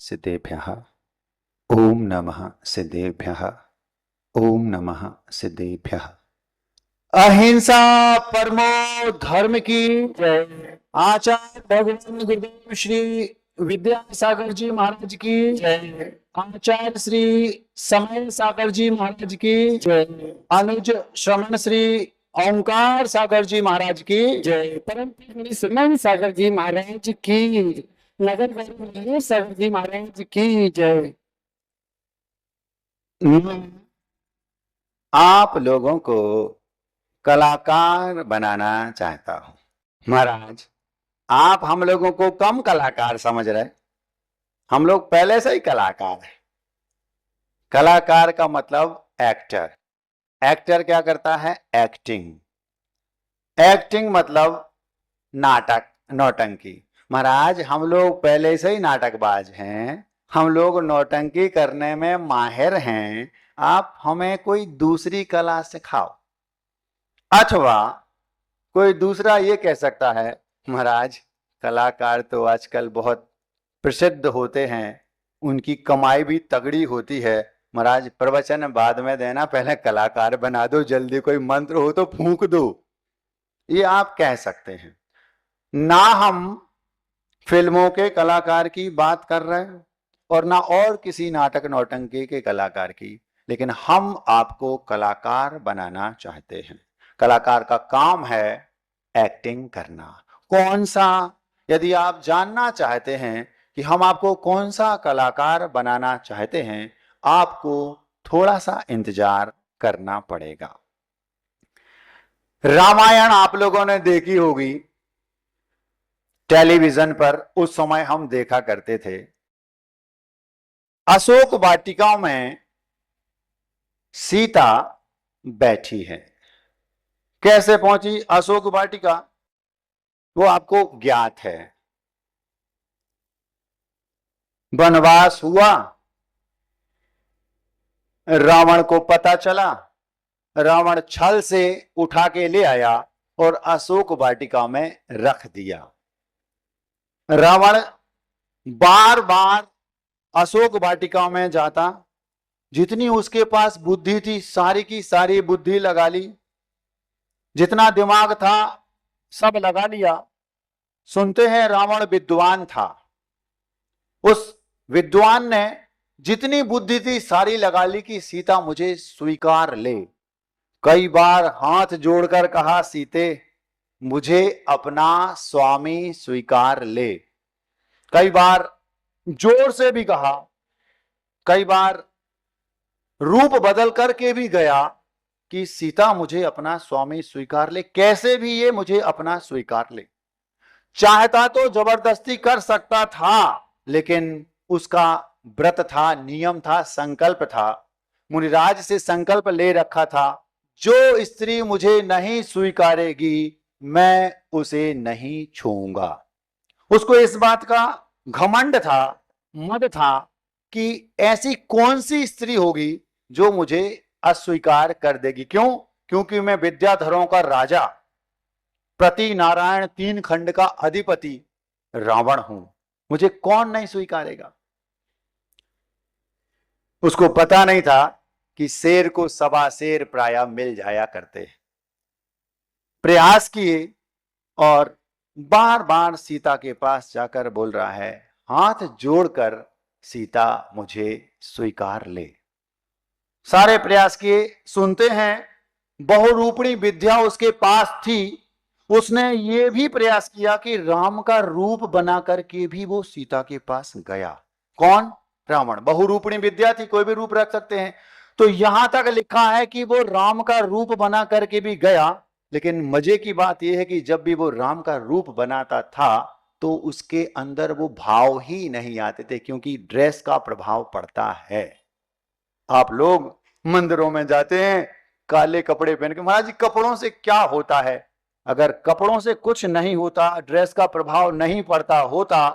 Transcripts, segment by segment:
सिद्धेभ्यः। ओम नमः सिद्धेभ्यः। ओम नमः सिद्धेभ्यः। अहिंसा परमो धर्म की जय। आचार्य भगवान गुरुदेव श्री विद्यासागर जी महाराज की जय। आचार्य श्री समय सागर जी महाराज की जय। अनुज श्रवण श्री ओंकार सागर जी महाराज की जय। परम पूज्य समय सागर जी महाराज की, नगर गौरव सागर जी महाराज की जय। आप लोगों को कलाकार बनाना चाहता हूं। महाराज, आप हम लोगों को कम कलाकार समझ रहे। हम लोग पहले से ही कलाकार हैं। कलाकार का मतलब एक्टर। एक्टर क्या करता है? एक्टिंग। एक्टिंग मतलब नाटक, नौटंकी। महाराज, हम लोग पहले से ही नाटकबाज हैं। हम लोग नौटंकी करने में माहिर हैं। आप हमें कोई दूसरी कला सिखाओ। अथवा कोई दूसरा ये कह सकता है, महाराज कलाकार तो आजकल बहुत प्रसिद्ध होते हैं, उनकी कमाई भी तगड़ी होती है। महाराज प्रवचन बाद में देना, पहले कलाकार बना दो, जल्दी कोई मंत्र हो तो फूंक दो। ये आप कह सकते हैं। ना हम फिल्मों के कलाकार की बात कर रहे हैं और ना और किसी नाटक नौटंकी के कलाकार की, लेकिन हम आपको कलाकार बनाना चाहते हैं। कलाकार का काम है एक्टिंग करना। कौन सा? यदि आप जानना चाहते हैं कि हम आपको कौन सा कलाकार बनाना चाहते हैं, आपको थोड़ा सा इंतजार करना पड़ेगा। रामायण आप लोगों ने देखी होगी टेलीविजन पर। उस समय हम देखा करते थे। अशोक वाटिका में सीता बैठी है। कैसे पहुंची अशोक वाटिका, वो आपको ज्ञात है। वनवास हुआ, रावण को पता चला, रावण छल से उठा के ले आया और अशोक वाटिका में रख दिया। रावण बार बार अशोक वाटिका में जाता, जितनी उसके पास बुद्धि थी सारी की सारी बुद्धि लगा ली, जितना दिमाग था सब लगा लिया। सुनते हैं रावण विद्वान था। उस विद्वान ने जितनी बुद्धि थी सारी लगा ली कि सीता मुझे स्वीकार ले। कई बार हाथ जोड़कर कहा, सीते मुझे अपना स्वामी स्वीकार ले। कई बार जोर से भी कहा, कई बार रूप बदल करके भी गया कि सीता मुझे अपना स्वामी स्वीकार ले, कैसे भी ये मुझे अपना स्वीकार ले। चाहता तो जबरदस्ती कर सकता था, लेकिन उसका व्रत था, नियम था, संकल्प था। मुनिराज से संकल्प ले रखा था, जो स्त्री मुझे नहीं स्वीकारेगी मैं उसे नहीं छूऊंगा। उसको इस बात का घमंड था, मद था कि ऐसी कौन सी स्त्री होगी जो मुझे अस्वीकार कर देगी। क्यों? क्योंकि मैं विद्याधरों का राजा, प्रति नारायण 3 खंड का अधिपति रावण हूं, मुझे कौन नहीं स्वीकारेगा। उसको पता नहीं था कि शेर को सवा शेर प्राय मिल जाया करते हैं। प्रयास किए और बार बार सीता के पास जाकर बोल रहा है, हाथ जोड़कर सीता मुझे स्वीकार ले। सारे प्रयास किए। सुनते हैं बहुरूपणी विद्या उसके पास थी। उसने ये भी प्रयास किया कि राम का रूप बना करके भी वो सीता के पास गया। कौन? रावण। बहुरूपणी विद्या थी, कोई भी रूप रख सकते हैं। तो यहां तक लिखा है कि वो राम का रूप बना करके भी गया। लेकिन मजे की बात यह है कि जब भी वो राम का रूप बनाता था तो उसके अंदर वो भाव ही नहीं आते थे, क्योंकि ड्रेस का प्रभाव पड़ता है। आप लोग मंदिरों में जाते हैं काले कपड़े पहन के, महाराज जी कपड़ों से क्या होता है? अगर कपड़ों से कुछ नहीं होता, ड्रेस का प्रभाव नहीं पड़ता होता,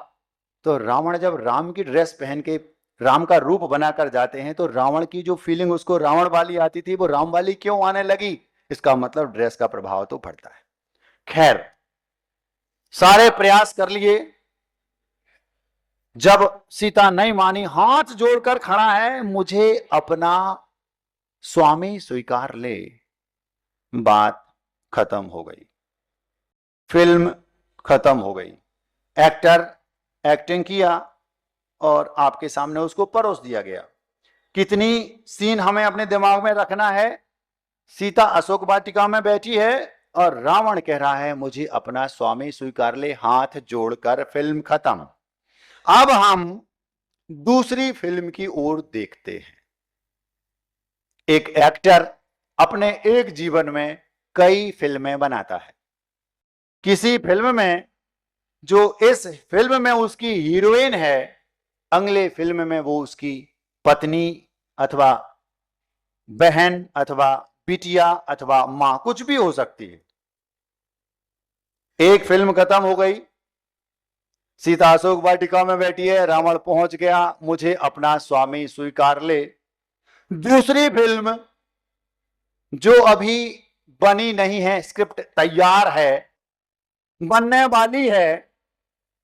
तो रावण जब राम की ड्रेस पहन के राम का रूप बनाकर जाते हैं तो रावण की जो फीलिंग उसको रावण वाली आती थी वो राम वाली क्यों आने लगी? इसका मतलब ड्रेस का प्रभाव तो पड़ता है। खैर, सारे प्रयास कर लिए, जब सीता नहीं मानी, हाथ जोड़कर खड़ा है, मुझे अपना स्वामी स्वीकार ले। बात खत्म हो गई, फिल्म खत्म हो गई। एक्टर एक्टिंग किया और आपके सामने उसको परोस दिया गया। कितनी सीन हमें अपने दिमाग में रखना है। सीता अशोक वाटिका में बैठी है और रावण कह रहा है मुझे अपना स्वामी स्वीकार ले, हाथ जोड़कर। फिल्म खत्म। अब हम दूसरी फिल्म की ओर देखते हैं। एक एक्टर अपने एक जीवन में कई फिल्में बनाता है। किसी फिल्म में जो इस फिल्म में उसकी हीरोइन है, अगले फिल्म में वो उसकी पत्नी अथवा बहन अथवा बिटिया अथवा मां, कुछ भी हो सकती है। एक फिल्म खत्म हो गई, सीता अशोक वाटिका में बैठी है, रावण पहुंच गया, मुझे अपना स्वामी स्वीकार ले। दूसरी फिल्म जो अभी बनी नहीं है, स्क्रिप्ट तैयार है, बनने वाली है,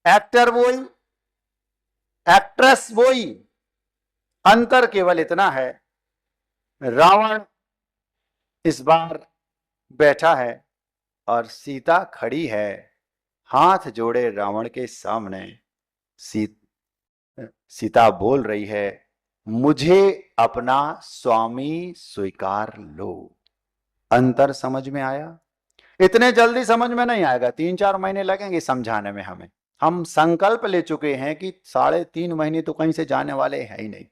एक्टर वही, एक्ट्रेस वही, अंतर केवल इतना है रावण इस बार बैठा है और सीता खड़ी है, हाथ जोड़े रावण के सामने। सीता बोल रही है मुझे अपना स्वामी स्वीकार लो। अंतर समझ में आया? इतने जल्दी समझ में नहीं आएगा, 3-4 महीने लगेंगे समझाने में हमें। हम संकल्प ले चुके हैं कि 3.5 महीने तो कहीं से जाने वाले हैं ही नहीं,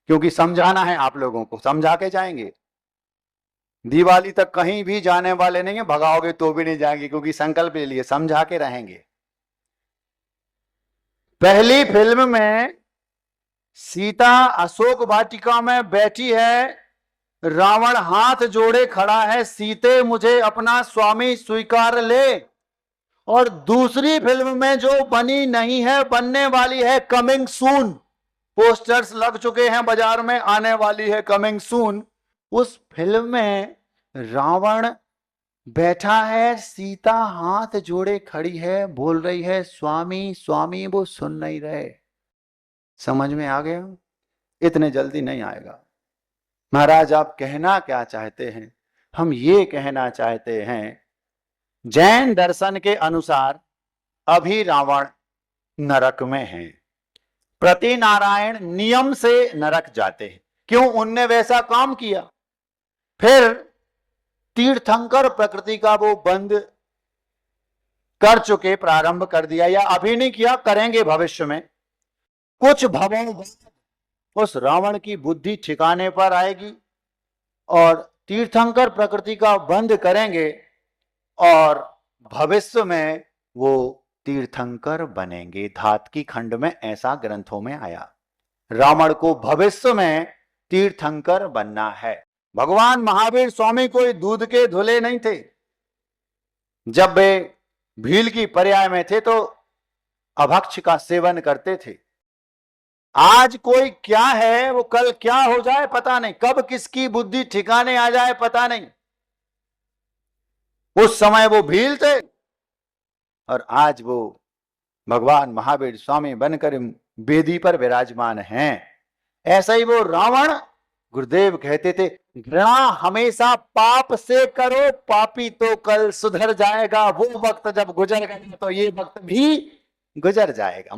क्योंकि समझाना है आप लोगों को, समझा के जाएंगे। दिवाली तक कहीं भी जाने वाले नहीं है, भगाओगे तो भी नहीं जाएंगे, क्योंकि संकल्प ले लिए, समझा के रहेंगे। पहली फिल्म में सीता अशोक वाटिका में बैठी है, रावण हाथ जोड़े खड़ा है, सीते मुझे अपना स्वामी स्वीकार ले। और दूसरी फिल्म में जो बनी नहीं है, बनने वाली है, कमिंग सून, पोस्टर्स लग चुके हैं बाजार में, आने वाली है कमिंग सून। उस फिल्म में रावण बैठा है, सीता हाथ जोड़े खड़ी है, बोल रही है स्वामी स्वामी, वो सुन नहीं रहे। समझ में आ गया? इतने जल्दी नहीं आएगा। महाराज आप कहना क्या चाहते हैं? हम ये कहना चाहते हैं, जैन दर्शन के अनुसार अभी रावण नरक में है। प्रति नारायण नियम से नरक जाते हैं, क्यों? उनने वैसा काम किया। फिर तीर्थंकर प्रकृति का वो बंद कर चुके, प्रारंभ कर दिया, या अभी नहीं किया, करेंगे भविष्य में। कुछ भवों उस रावण की बुद्धि ठिकाने पर आएगी और तीर्थंकर प्रकृति का बंद करेंगे और भविष्य में वो तीर्थंकर बनेंगे। धातकी खंड में ऐसा ग्रंथों में आया, रावण को भविष्य में तीर्थंकर बनना है। भगवान महावीर स्वामी कोई दूध के धुले नहीं थे। जब वे भील की पर्याय में थे तो अभक्ष का सेवन करते थे। आज कोई क्या है, वो कल क्या हो जाए पता नहीं, कब किसकी बुद्धि ठिकाने आ जाए पता नहीं। उस समय वो भील थे और आज वो भगवान महावीर स्वामी बनकर वेदी पर विराजमान हैं। ऐसा ही वो रावण, गुरुदेव कहते थे, घृणा हमेशा पाप से करो, पापी तो कल सुधर जाएगा। वो वक्त जब गुजर गया तो ये वक्त भी गुजर जाएगा।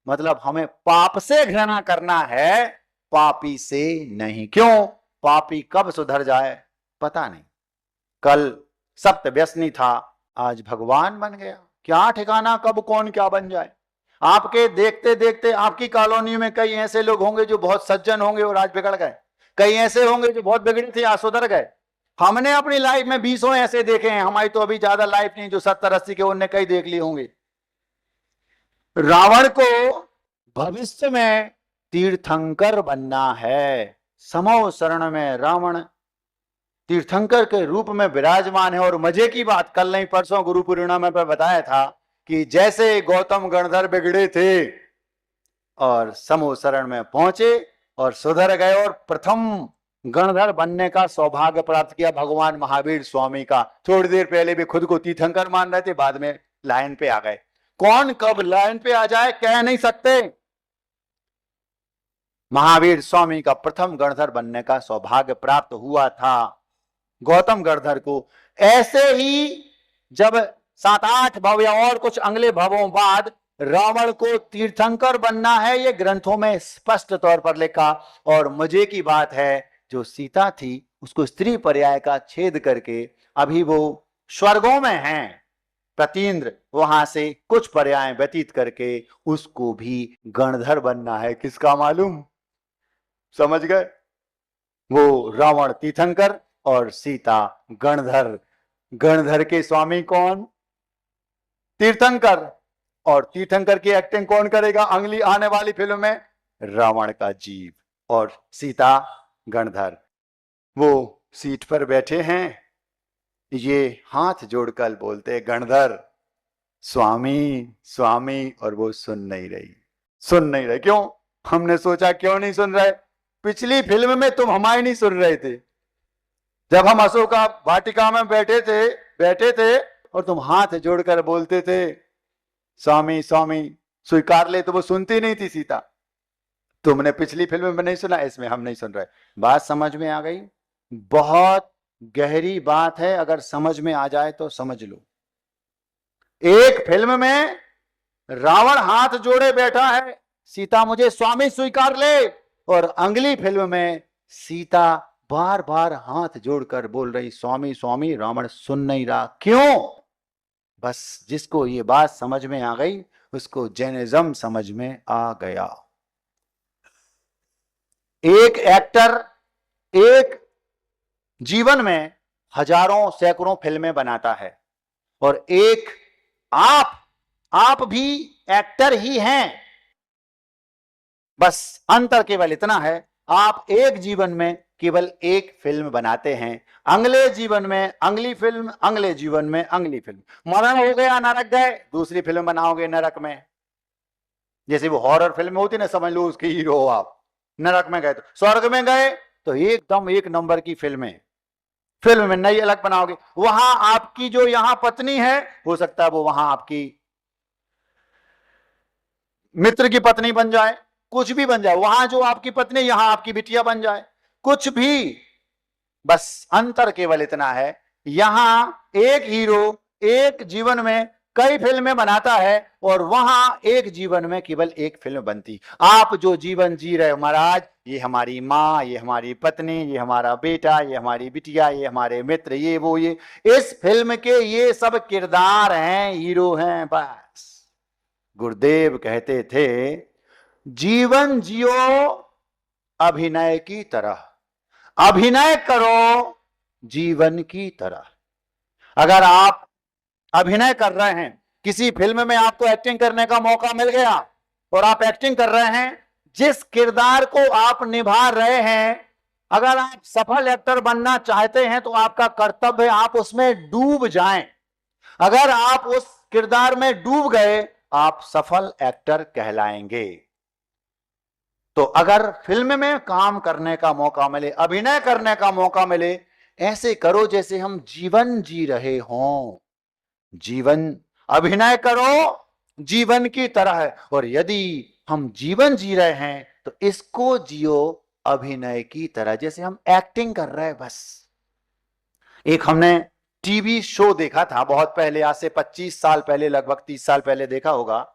मतलब हमें पाप से घृणा करना है, पापी से नहीं। क्यों? पापी कब सुधर जाए पता नहीं। कल सप्त व्यसनी था, आज भगवान बन गया। क्या ठिकाना कब कौन क्या बन जाए। आपके देखते देखते आपकी कॉलोनी में कई ऐसे लोग होंगे जो बहुत सज्जन होंगे और आज बिगड़ गए, कई ऐसे होंगे जो बहुत बिगड़े थे आज सुधर गए। हमने अपनी लाइफ में 20 ऐसे देखे हैं। हमारी तो अभी ज्यादा लाइफ नहीं, जो 70-80 के उनने कई देख लिए होंगे। रावण को भविष्य में तीर्थंकर बनना है। समो शरण में रावण तीर्थंकर के रूप में विराजमान है। और मजे की बात, कल नहीं परसों गुरु पूर्णिमा में बताया था कि जैसे गौतम गणधर बिगड़े थे और समो शरण में पहुंचे और सुधर गए और प्रथम गणधर बनने का सौभाग्य प्राप्त किया भगवान महावीर स्वामी का। थोड़ी देर पहले भी खुद को तीर्थंकर मान रहे थे, बाद में लाइन पे आ गए। कौन कब लाइन पे आ जाए कह नहीं सकते। महावीर स्वामी का प्रथम गणधर बनने का सौभाग्य प्राप्त हुआ था गौतम गणधर को। ऐसे ही जब 7-8 भव या और कुछ अगले भवों बाद रावण को तीर्थंकर बनना है, ये ग्रंथों में स्पष्ट तौर पर लिखा। और मजे की बात है, जो सीता थी उसको स्त्री पर्याय का छेद करके अभी वो स्वर्गों में हैं प्रतीन्द्र, वहां से कुछ पर्याय व्यतीत करके उसको भी गणधर बनना है। किसका मालूम? समझ गए? वो रावण तीर्थंकर और सीता गणधर। गणधर के स्वामी कौन? तीर्थंकर। और तीर्थंकर की एक्टिंग कौन करेगा अगली आने वाली फिल्म में? रावण का जीव। और सीता गणधर। वो सीट पर बैठे हैं, ये हाथ जोड़कर बोलते गणधर स्वामी स्वामी, और वो सुन नहीं रही। क्यों? हमने सोचा क्यों नहीं सुन रहे? पिछली फिल्म में तुम हमारी नहीं सुन रहे थे, जब हम अशोका वाटिका में बैठे थे और तुम हाथ जोड़कर बोलते थे स्वामी स्वामी स्वीकार ले, तो वो सुनती नहीं थी सीता। तुमने पिछली फिल्म में नहीं सुना, इसमें हम नहीं सुन रहे। बात समझ में आ गई? बहुत गहरी बात है, अगर समझ में आ जाए तो समझ लो। एक फिल्म में रावण हाथ जोड़े बैठा है, सीता मुझे स्वामी स्वीकार ले, और अगली फिल्म में सीता बार बार हाथ जोड़कर बोल रही स्वामी स्वामी, रावण सुन नहीं रहा। क्यों? बस जिसको ये बात समझ में आ गई उसको जैनिज्म समझ में आ गया। एक एक्टर एक जीवन में हजारों सैकड़ों फिल्में बनाता है, और एक आप भी एक्टर ही हैं। बस अंतर केवल इतना है, आप एक जीवन में केवल एक फिल्म बनाते हैं, अगले जीवन में अगली फिल्म, अगले जीवन में अगली फिल्म। मरण हो गया नरक गए, दूसरी फिल्म बनाओगे नरक में। जैसे वो हॉरर फिल्म होती ना, समझ लो उसके हीरो हो आप। नरक में गए तो स्वर्ग में गए तो एकदम एक नंबर की फिल्म में नई अलग बनाओगे। वहां आपकी जो यहां पत्नी है, हो सकता है वो वहां आपकी मित्र की पत्नी बन जाए, कुछ भी बन जाए। वहां जो आपकी पत्नी, यहां आपकी बिटिया बन जाए, कुछ भी। बस अंतर केवल इतना है, यहां एक हीरो एक जीवन में कई फिल्में बनाता है, और वहां एक जीवन में केवल एक फिल्म बनती। आप जो जीवन जी रहे हो महाराज, ये हमारी माँ, ये हमारी पत्नी, ये हमारा बेटा, ये हमारी बिटिया, ये हमारे मित्र, ये वो, ये इस फिल्म के ये सब किरदार हैं, हीरो हैं। बस गुरुदेव कहते थे जीवन जियो अभिनय की तरह, अभिनय करो जीवन की तरह। अगर आप अभिनय कर रहे हैं, किसी फिल्म में आपको एक्टिंग करने का मौका मिल गया और आप एक्टिंग कर रहे हैं, जिस किरदार को आप निभा रहे हैं, अगर आप सफल एक्टर बनना चाहते हैं तो आपका कर्तव्य है आप उसमें डूब जाएं। अगर आप उस किरदार में डूब गए, आप सफल एक्टर कहलाएंगे। तो अगर फिल्म में काम करने का मौका मिले, अभिनय करने का मौका मिले, ऐसे करो जैसे हम जीवन जी रहे हों। जीवन, अभिनय करो जीवन की तरह, और यदि हम जीवन जी रहे हैं तो इसको जियो अभिनय की तरह, जैसे हम एक्टिंग कर रहे हैं। बस एक हमने टीवी शो देखा था बहुत पहले, आज से 25 साल पहले, लगभग 30 साल पहले देखा होगा।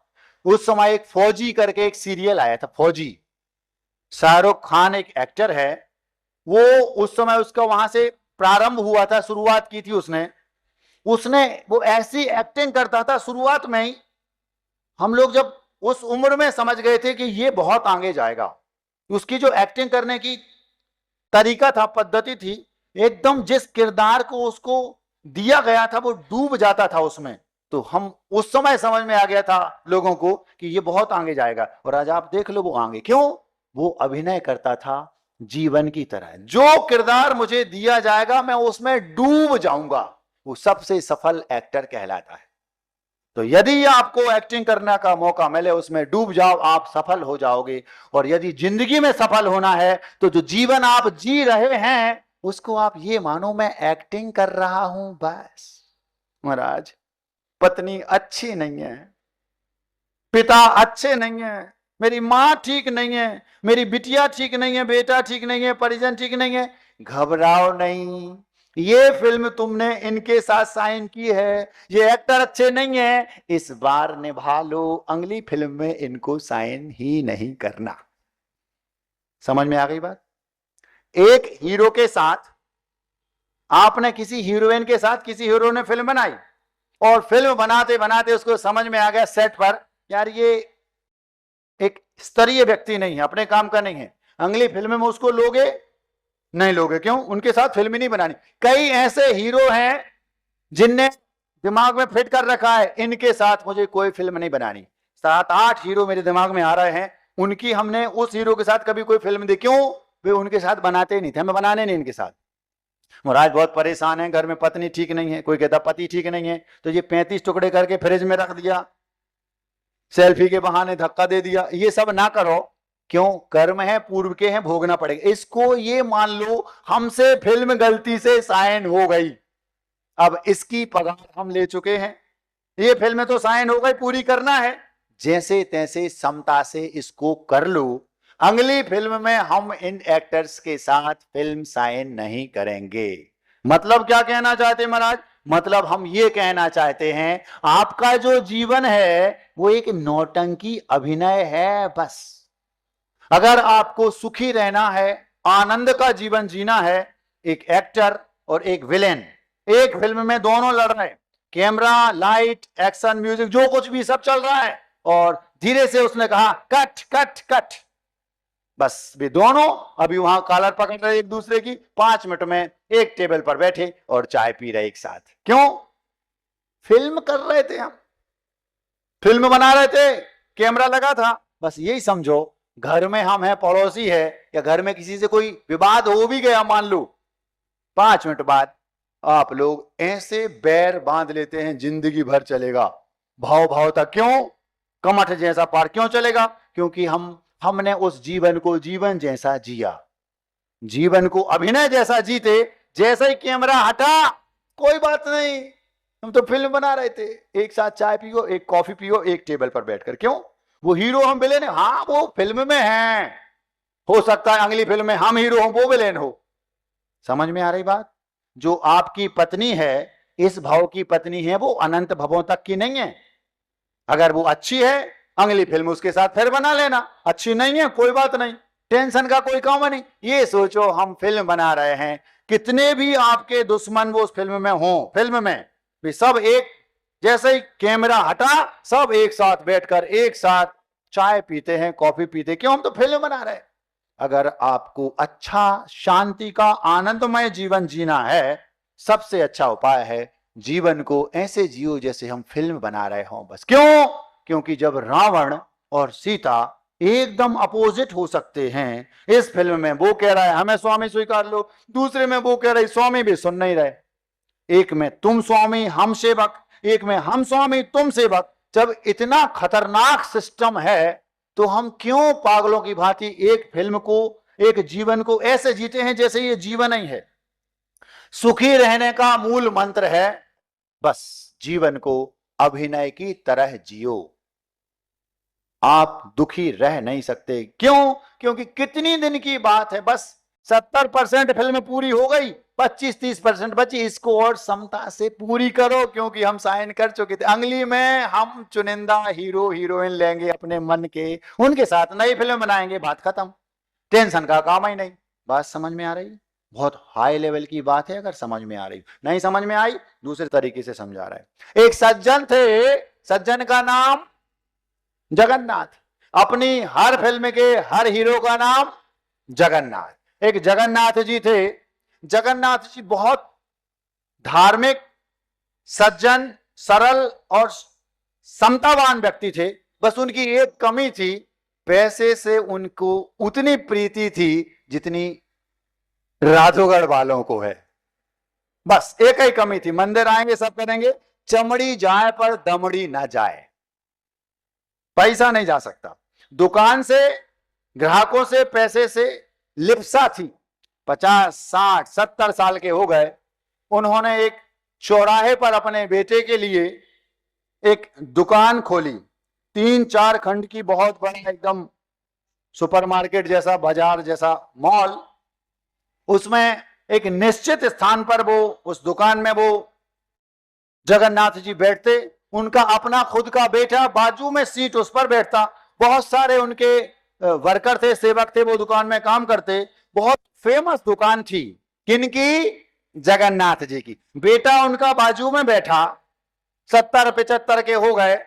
उस समय एक फौजी करके एक सीरियल आया था, फौजी। शाहरुख खान एक एक्टर है, वो उस समय उसका वहां से प्रारंभ हुआ था, शुरुआत की थी उसने वो ऐसी एक्टिंग करता था, शुरुआत में ही हम लोग जब उस उम्र में समझ गए थे कि ये बहुत आगे जाएगा। उसकी जो एक्टिंग करने की तरीका था, पद्धति थी, एकदम जिस किरदार को उसको दिया गया था वो डूब जाता था उसमें। तो हम उस समय समझ में आ गया था लोगों को कि ये बहुत आगे जाएगा। और आज आप देख लो वो आगे क्यों, वो अभिनय करता था जीवन की तरह। जो किरदार मुझे दिया जाएगा मैं उसमें डूब जाऊंगा, वो सबसे सफल एक्टर कहलाता है। तो यदि आपको एक्टिंग करने का मौका मिले, उसमें डूब जाओ, आप सफल हो जाओगे। और यदि जिंदगी में सफल होना है तो जो जीवन आप जी रहे हैं उसको आप ये मानो मैं एक्टिंग कर रहा हूं। बस महाराज पत्नी अच्छी नहीं है, पिता अच्छे नहीं है, मेरी माँ ठीक नहीं है, मेरी बिटिया ठीक नहीं है, बेटा ठीक नहीं है, परिजन ठीक नहीं है, घबराओ नहीं, ये फिल्म तुमने इनके साथ साइन की है, ये एक्टर अच्छे नहीं है, इस बार निभा लो, अगली फिल्म में इनको साइन ही नहीं करना। समझ में आ गई बात? एक हीरो के साथ आपने किसी हीरोइन के साथ किसी हीरो ने फिल्म बनाई और फिल्म बनाते बनाते उसको समझ में आ गया सेट पर, यार ये एक स्तरीय व्यक्ति नहीं है, अपने काम का नहीं है, अगली फिल्म में उसको लोगे नहीं लोगे, क्यों? उनके साथ फिल्म ही नहीं बनानी। कई ऐसे हीरो हैं जिनने दिमाग में फिट कर रखा है, इनके साथ मुझे कोई फिल्म नहीं बनानी। 7-8 हीरो मेरे दिमाग में आ रहे हैं, उनकी हमने उस हीरो के साथ कभी कोई फिल्म देखी, क्यों? वे उनके साथ बनाते ही नहीं थे, हमें बनाने नहीं इनके साथ। महाराज बहुत परेशान है, घर में पत्नी ठीक नहीं है, कोई कहता पति ठीक नहीं है, तो ये 35 टुकड़े करके फ्रिज में रख दिया, सेल्फी के बहाने धक्का दे दिया, ये सब ना करो। क्यों? कर्म है, पूर्व के हैं, भोगना पड़ेगा। इसको ये मान लो हमसे फिल्म गलती से साइन हो गई, अब इसकी पगार हम ले चुके हैं, ये फिल्म तो साइन हो गई, पूरी करना है, जैसे तैसे समता से इसको कर लो, अगली फिल्म में हम इन एक्टर्स के साथ फिल्म साइन नहीं करेंगे। मतलब क्या कहना चाहते हैं महाराज? मतलब हम ये कहना चाहते हैं आपका जो जीवन है वो एक नौटंकी अभिनय है बस। अगर आपको सुखी रहना है, आनंद का जीवन जीना है, एक एक्टर और एक विलेन एक फिल्म में दोनों लड़ रहे हैं, कैमरा, लाइट, एक्शन, म्यूजिक, जो कुछ भी सब चल रहा है, और धीरे से उसने कहा कट कट कट, बस वे दोनों अभी वहां कॉलर पकड़ रहे एक दूसरे की, 5 मिनट में एक टेबल पर बैठे और चाय पी रहे एक साथ। क्यों? फिल्म कर रहे थे, हम फिल्म बना रहे थे, कैमरा लगा था। बस यही समझो, घर में हम हैं, पड़ोसी है, या घर में किसी से कोई विवाद हो भी गया मान लो, 5 मिनट बाद आप लोग ऐसे बैर बांध लेते हैं, जिंदगी भर चलेगा, भाव भाव तक। क्यों? कमठ जैसा पार क्यों चलेगा? क्योंकि हमने उस जीवन को जीवन जैसा जिया, जीवन को अभिनय जैसा जीते। जैसे ही कैमरा हटा, कोई बात नहीं, हम तो फिल्म बना रहे थे, एक साथ चाय पियो, एक कॉफी पियो, एक टेबल पर बैठकर। क्यों? वो हीरो हम विलेन है, हाँ वो फिल्म में हैं, हो सकता है अगली फिल्म में हम हीरो हो, वो विलेन हो। समझ में आ रही बात? जो आपकी पत्नी है, इस भाव की पत्नी है, वो अनंत भवों तक की नहीं है। अगर वो अच्छी है, अगली फिल्म उसके साथ फिर बना लेना, अच्छी नहीं है कोई बात नहीं, टेंशन का कोई काम नहीं। ये सोचो हम फिल्म बना रहे हैं, कितने भी आपके दुश्मन वो उस फिल्म में हो, फिल्म में भी सब एक, जैसे ही कैमरा हटा सब एक साथ बैठकर एक साथ चाय पीते हैं, कॉफी पीते। क्यों? हम तो फिल्म बना रहे हैं। अगर आपको अच्छा शांति का आनंदमय जीवन जीना है, सबसे अच्छा उपाय है जीवन को ऐसे जियो जैसे हम फिल्म बना रहे हों बस। क्यों? क्योंकि जब रावण और सीता एकदम अपोजिट हो सकते हैं, इस फिल्म में वो कह रहा है हमें स्वामी स्वीकार लो, दूसरे में वो कह रही स्वामी भी सुन नहीं रहे, एक में तुम स्वामी हम सेवक, एक में हम स्वामी तुम सेवक। जब इतना खतरनाक सिस्टम है तो हम क्यों पागलों की भांति एक फिल्म को, एक जीवन को ऐसे जीते हैं जैसे ये जीवन ही है। सुखी रहने का मूल मंत्र है बस जीवन को अभिनय की तरह जियो। आप दुखी रह नहीं सकते। क्यों? क्योंकि कितनी दिन की बात है, बस 70% फिल्म पूरी हो गई, 25-30% बची, इसको और समता से पूरी करो, क्योंकि हम साइन कर चुके थे। अगली में हम चुनिंदा हीरो हीरोइन लेंगे अपने मन के, उनके साथ नई फिल्म बनाएंगे, बात खत्म, टेंशन का काम ही नहीं। बात समझ में आ रही है? बहुत हाई लेवल की बात है, अगर समझ में आ रही, नहीं समझ में आई दूसरे तरीके से समझा रहा है। एक सज्जन थे, सज्जन का नाम जगन्नाथ, अपनी हर फिल्म के हर हीरो का नाम जगन्नाथ। एक जगन्नाथ जी थे, जगन्नाथ जी बहुत धार्मिक, सज्जन, सरल और समतावान व्यक्ति थे। बस उनकी एक कमी थी, पैसे से उनको उतनी प्रीति थी जितनी राधोगढ़ वालों को है। बस एक ही कमी थी, मंदिर आएंगे सब करेंगे, चमड़ी जाए पर दमड़ी ना जाए, पैसा नहीं जा सकता। दुकान से, ग्राहकों से, पैसे से लिप्सा थी। 50, 60, 70 साल के हो गए, उन्होंने एक चौराहे पर अपने बेटे के लिए एक दुकान खोली, 3-4 खंड की बहुत बड़ा एकदम सुपरमार्केट जैसा, बाजार जैसा मॉल, उसमें एक निश्चित स्थान पर वो, उस दुकान में वो जगन्नाथ जी बैठते। उनका अपना खुद का बेटा बाजू में सीट उस पर बैठता। बहुत सारे उनके वर्कर थे, सेवक थे, वो दुकान में काम करते। बहुत फेमस दुकान थी। किनकी? जगन्नाथ जी की। बेटा उनका बाजू में बैठा, 70-75 के हो गए।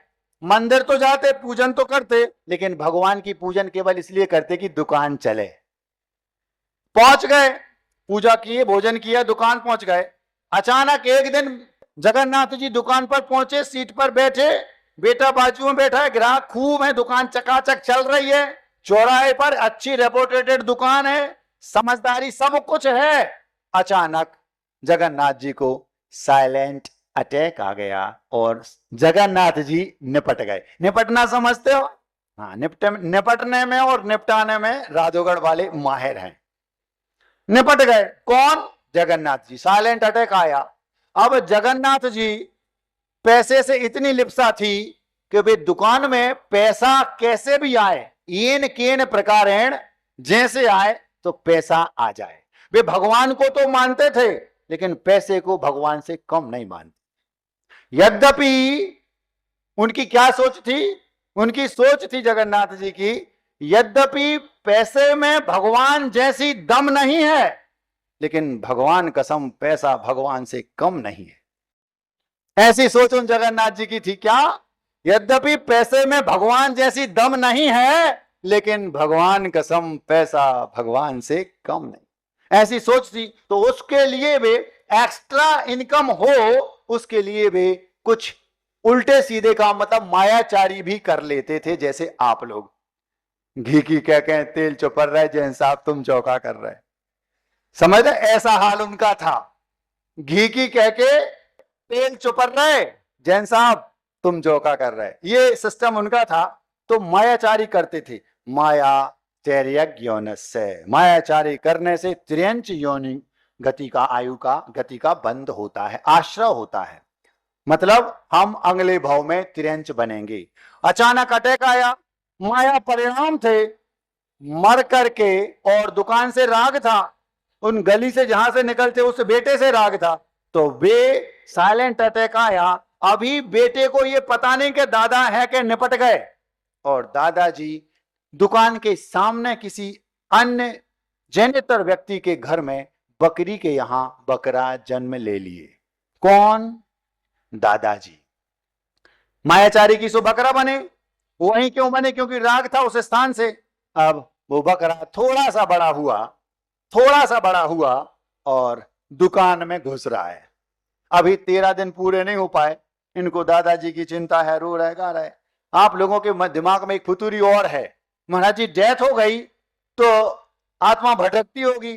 मंदिर तो जाते, पूजन तो करते, लेकिन भगवान की पूजन केवल इसलिए करते कि दुकान चले। पहुंच गए, पूजा किए, भोजन किया, दुकान पहुंच गए। अचानक एक दिन जगन्नाथ जी दुकान पर पहुंचे, सीट पर बैठे, बेटा बाजू में बैठा है, ग्राहक खूब है, दुकान चकाचक चल रही है, चौराहे पर अच्छी रेपुटेटेड दुकान है, समझदारी सब कुछ है। अचानक जगन्नाथ जी को साइलेंट अटैक आ गया और जगन्नाथ जी निपट गए। निपटना समझते हो? हाँ, निपटने में और निपटाने में राधोगढ़ वाले माहिर हैं। निपट गए। कौन? जगन्नाथ जी। साइलेंट अटैक आया। अब जगन्नाथ जी पैसे से इतनी लिप्सा थी कि वे दुकान में पैसा कैसे भी आए, येन केन प्रकारेण, जैसे आए तो पैसा आ जाए। वे भगवान को तो मानते थे, लेकिन पैसे को भगवान से कम नहीं मानते। यद्यपि उनकी क्या सोच थी? उनकी सोच थी जगन्नाथ जी की, यद्यपि पैसे में भगवान जैसी दम नहीं है, लेकिन भगवान कसम पैसा भगवान से कम नहीं है। ऐसी सोच उन जगन्नाथ जी की थी। क्या? यद्यपि पैसे में भगवान जैसी दम नहीं है, लेकिन भगवान कसम पैसा भगवान से कम नहीं। ऐसी सोच थी। तो उसके लिए वे एक्स्ट्रा इनकम हो, उसके लिए वे कुछ उल्टे सीधे काम, मतलब मायाचारी भी कर लेते थे। जैसे आप लोग घी की कह के तेल चुपर रहे, जैन साहब तुम चौका कर रहे, समझ रहे? ऐसा हाल उनका था। घी की कह के तेल चुपर रहे, जैन साहब तुम चौका कर रहे, ये सिस्टम उनका था। तो मायाचारी करते थे। माया से, मायाचारी करने से त्रियंच योनि गति का, आयु का गति का बंद होता है, आश्रय होता है, मतलब हम अगले भाव में त्रियंच बनेंगे। अचानक अटैक आया, माया परिणाम थे, मर करके, और दुकान से राग था, उन गली से जहां से निकलते उस बेटे से राग था। तो वे साइलेंट अटैक आया। अभी बेटे को ये पता नहीं कि दादा है कि निपट गए, और दादाजी दुकान के सामने किसी अन्य जैनेतर व्यक्ति के घर में बकरी के यहां बकरा जन्म ले लिए। कौन? दादाजी। मायाचारी की सो बकरा बने। वहीं क्यों बने? क्योंकि राग था उस स्थान से। अब वो बकरा थोड़ा सा बड़ा हुआ और दुकान में घुस रहा है। अभी 13 दिन पूरे नहीं हो पाए, इनको दादाजी की चिंता है, रो रहे, गा रहे। आप लोगों के दिमाग में एक फुतूरी और है, महाराज जी डेथ हो गई तो आत्मा भटकती होगी।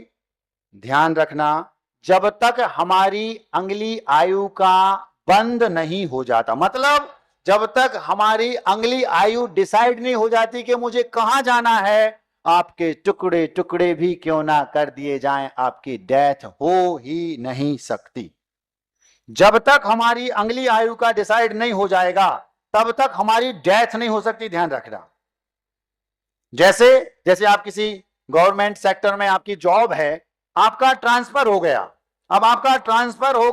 ध्यान रखना, जब तक हमारी अंगली आयु का बंद नहीं हो जाता, मतलब जब तक हमारी अगली आयु डिसाइड नहीं हो जाती कि मुझे कहां जाना है, आपके टुकड़े टुकड़े भी क्यों ना कर दिए जाएं, आपकी डेथ हो ही नहीं सकती। जब तक हमारी अगली आयु का डिसाइड नहीं हो जाएगा, तब तक हमारी डेथ नहीं हो सकती। ध्यान रखना। जैसे जैसे आप किसी गवर्नमेंट सेक्टर में आपकी जॉब है, आपका ट्रांसफर हो गया। अब आपका ट्रांसफर हो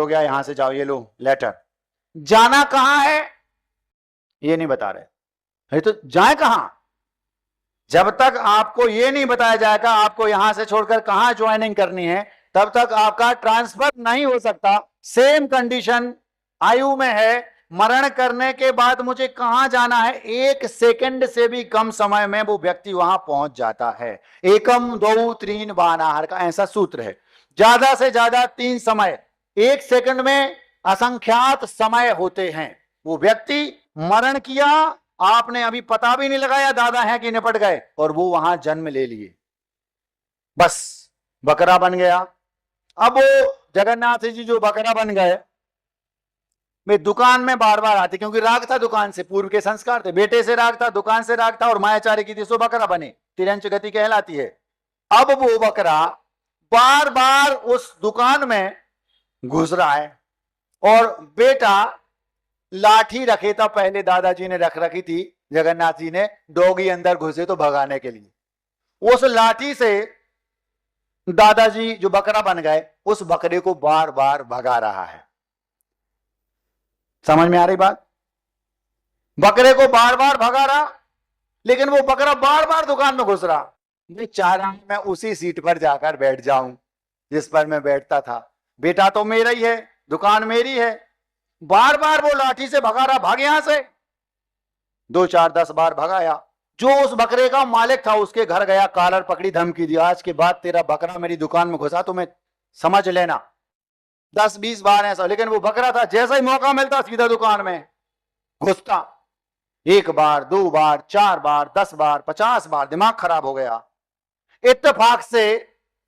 गया, यहां से जाओ, ये लो लेटर। जाना कहां है ये नहीं बता रहे। अरे तो जाए कहां? जब तक आपको ये नहीं बताया जाएगा आपको यहां से छोड़कर कहां ज्वाइनिंग करनी है, तब तक आपका ट्रांसफर नहीं हो सकता। सेम कंडीशन आयु में है। मरण करने के बाद मुझे कहां जाना है, 1 सेकंड से भी कम समय में वो व्यक्ति वहां पहुंच जाता है। एकम दो तीन बानाहर का ऐसा सूत्र है। ज्यादा से ज्यादा 3 समय, 1 सेकंड में असंख्यात समय होते हैं। वो व्यक्ति मरण किया, आपने अभी पता भी नहीं लगाया दादा है कि निपट गए, और वो वहां जन्म ले लिए, बस बकरा बन गया। अब वो जगन्नाथ जी जो बकरा बन गए, वे दुकान में बार बार आते, क्योंकि राग था दुकान से, पूर्व के संस्कार थे। बेटे से राग था, दुकान से राग था, और मायाचारी की थी, सो बकरा बने, तिरंच गति कहलाती है। अब वो बकरा बार बार उस दुकान में घुस रहा है, और बेटा लाठी रखे था, पहले दादाजी ने रख रखी थी, जगन्नाथ जी ने, डॉगी अंदर घुसे तो भगाने के लिए। उस लाठी से दादाजी जो बकरा बन गए, उस बकरे को बार बार भगा रहा है। समझ में आ रही बात? बकरे को बार बार भगा रहा, लेकिन वो बकरा बार बार दुकान में घुस रहा। मैं चाह रहा हूं मैं उसी सीट पर जाकर बैठ जाऊं जिस पर मैं बैठता था। बेटा तो मेरा ही है, दुकान मेरी है। बार बार वो लाठी से भगा रहा, भाग यहां से। 2 4 10 बार भगाया। जो उस बकरे का मालिक था उसके घर गया, कॉलर पकड़ी, धमकी दी, आज के बाद तेरा बकरा मेरी दुकान में घुसा तो मैं समझ लेना। 10 20 बार ऐसा, लेकिन वो बकरा था, जैसा ही मौका मिलता सीधा दुकान में घुसता। 1 बार 2 बार 4 बार 10 बार 50 बार, दिमाग खराब हो गया। इत्तेफाक से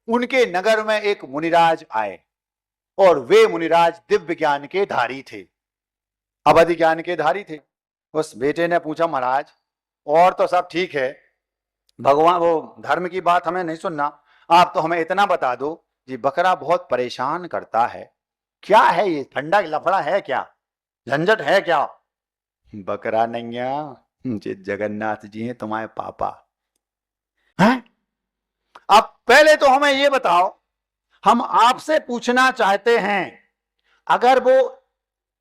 उनके नगर में एक मुनिराज आए, और वे मुनिराज दिव्य ज्ञान के धारी थे, अवधि ज्ञान के धारी थे। उस बेटे ने पूछा, महाराज और तो सब ठीक है, भगवान वो धर्म की बात हमें नहीं सुनना, आप तो हमें इतना बता दो, ये बकरा बहुत परेशान करता है, क्या है ये, ठंडा लफड़ा है क्या, झंझट है क्या? बकरा नहीं है, जगन्नाथ जी हैं तुम्हारे पापा हैं। अब पहले तो हमें ये बताओ, हम आपसे पूछना चाहते हैं, अगर वो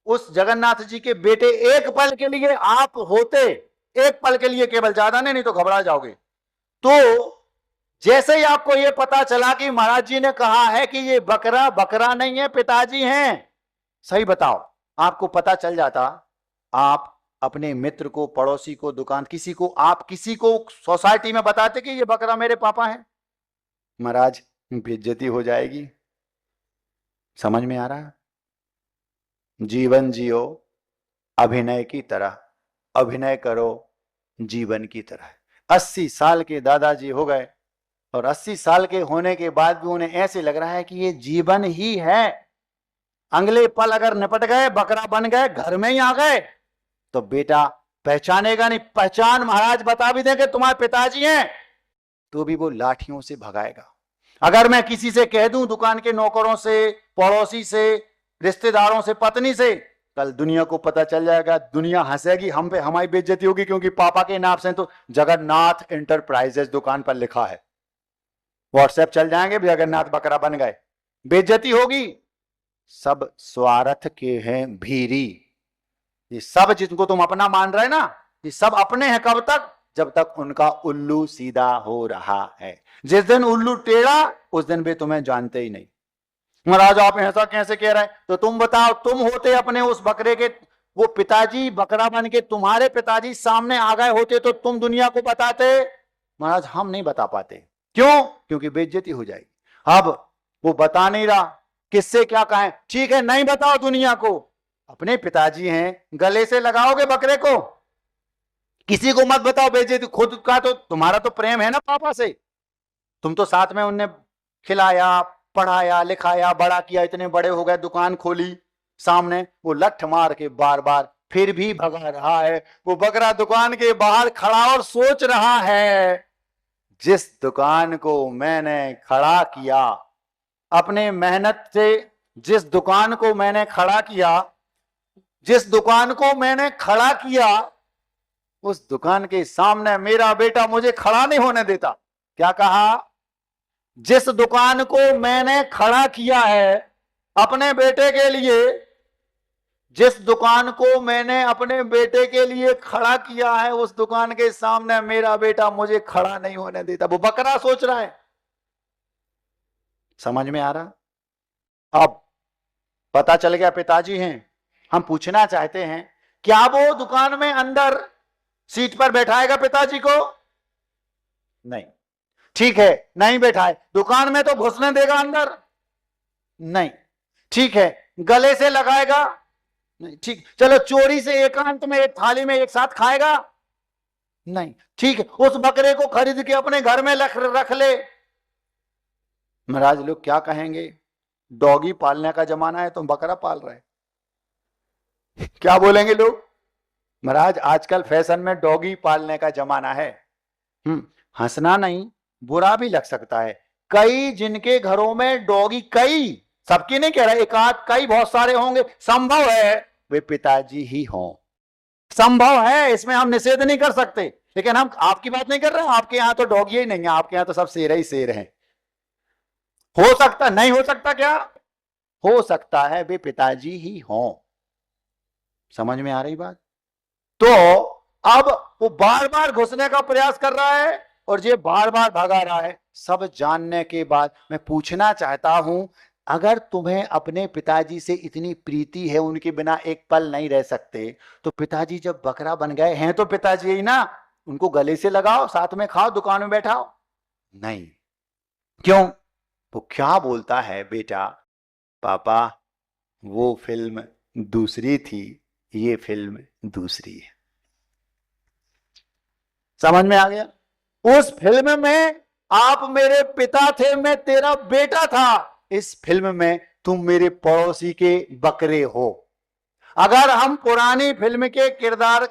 उस जगन्नाथ जी के बेटे एक पल के लिए आप होते, एक पल के लिए केवल, ज्यादा नहीं तो घबरा जाओगे, तो जैसे ही आपको यह पता चला कि महाराज जी ने कहा है कि ये बकरा बकरा नहीं है, पिताजी हैं, सही बताओ, आपको पता चल जाता, आप अपने मित्र को, पड़ोसी को, दुकान, किसी को, आप किसी को सोसाइटी में बताते कि ये बकरा मेरे पापा है? महाराज बेइज्जती हो जाएगी। समझ में आ रहा? जीवन जियो अभिनय की तरह, अभिनय करो जीवन की तरह। 80 साल के दादाजी हो गए, और 80 साल के होने के बाद भी उन्हें ऐसे लग रहा है कि ये जीवन ही है। अगले पल अगर निपट गए, बकरा बन गए, घर में ही आ गए, तो बेटा पहचानेगा नहीं। पहचान महाराज बता भी देंगे तुम्हारे पिताजी हैं, तो भी वो लाठियों से भगाएगा। अगर मैं किसी से कह दूं, दुकान के नौकरों से, पड़ोसी से, रिश्तेदारों से, पत्नी से, कल दुनिया को पता चल जाएगा, दुनिया हंसेगी हम पे, हमारी बेइज्जती होगी, क्योंकि पापा के नाम से तो जगन्नाथ एंटरप्राइजेस दुकान पर लिखा है। व्हाट्सएप चल जाएंगे, जगन्नाथ बकरा बन गए, बेइज्जती होगी। सब स्वार्थ के हैं भीरी, ये सब जिनको तुम अपना मान रहे ना, ये सब अपने हैं। कब तक? जब तक उनका उल्लू सीधा हो रहा है। जिस दिन उल्लू टेढ़ा, उस दिन वे तुम्हें जानते ही नहीं। महाराज आप ऐसा कैसे कह रहे हैं? तो तुम बताओ, तुम होते अपने उस बकरे के, वो पिताजी बकरा बन के तुम्हारे पिताजी सामने आ गए होते, तो तुम दुनिया को बताते? महाराज हम नहीं बता पाते। क्यों? क्योंकि बेइज्जती हो जाएगी। अब वो बता नहीं रहा, किससे क्या कहें? ठीक है, नहीं बताओ दुनिया को, अपने पिताजी हैं, गले से लगाओगे बकरे को, किसी को मत बताओ, बेइज्जती। खुद का तो, तुम्हारा तो प्रेम है ना पापा से, तुम तो साथ में उनने खिलाया, पढ़ाया, लिखाया, बड़ा किया, इतने बड़े हो गए, दुकान खोली सामने, वो लठ मार के बार बार फिर भी भगा रहा है। वो बकरा दुकान के बाहर खड़ा और सोच रहा है, जिस दुकान को मैंने खड़ा किया अपने मेहनत से, जिस दुकान को मैंने खड़ा किया, जिस दुकान को मैंने खड़ा किया, उस दुकान के सामने मेरा बेटा मुझे खड़ा नहीं होने देता। क्या कहा? जिस दुकान को मैंने खड़ा किया है अपने बेटे के लिए, जिस दुकान को मैंने अपने बेटे के लिए खड़ा किया है, उस दुकान के सामने मेरा बेटा मुझे खड़ा नहीं होने देता। वो बकरा सोच रहा है। समझ में आ रहा? अब पता चल गया पिताजी हैं। हम पूछना चाहते हैं, क्या वो दुकान में अंदर सीट पर बैठाएगा पिताजी को? नहीं। ठीक है, नहीं बैठाए। दुकान में तो घुसने देगा अंदर? नहीं। ठीक है, गले से लगाएगा? नहीं। ठीक, चलो चोरी से एकांत में एक थाली में एक साथ खाएगा? नहीं। ठीक है, उस बकरे को खरीद के अपने घर में रख ले। महाराज लोग क्या कहेंगे, डॉगी पालने का जमाना है, तुम बकरा पाल रहे, क्या बोलेंगे लोग? महाराज आजकल फैशन में डॉगी पालने का जमाना है। हंसना नहीं, बुरा भी लग सकता है। कई जिनके घरों में डॉगी, कई, सबकी नहीं कह रहा, एक आध, कई बहुत सारे होंगे, संभव है वे पिताजी ही हों। संभव है, इसमें हम निषेध नहीं कर सकते, लेकिन हम आपकी बात नहीं कर रहे हैं। आपके यहां तो डॉगी ही नहीं है, आपके यहां तो सब शेर ही शेर हैं। हो सकता, नहीं हो सकता क्या? हो सकता है वे पिताजी ही हों। समझ में आ रही बात? तो अब वो बार बार घुसने का प्रयास कर रहा है और ये बार बार भगा रहा है। सब जानने के बाद मैं पूछना चाहता हूं, अगर तुम्हें अपने पिताजी से इतनी प्रीति है, उनके बिना एक पल नहीं रह सकते, तो पिताजी जब बकरा बन गए हैं तो पिताजी ही ना, उनको गले से लगाओ, साथ में खाओ, दुकान में बैठाओ। नहीं, क्यों? वो क्या बोलता है, बेटा पापा वो फिल्म दूसरी थी, ये फिल्म दूसरी है। समझ में आ गया? उस फिल्म में आप मेरे पिता थे, मैं तेरा बेटा था। इस फिल्म में तुम मेरे पड़ोसी के बकरे हो। अगर हम पुरानी फिल्म के किरदार,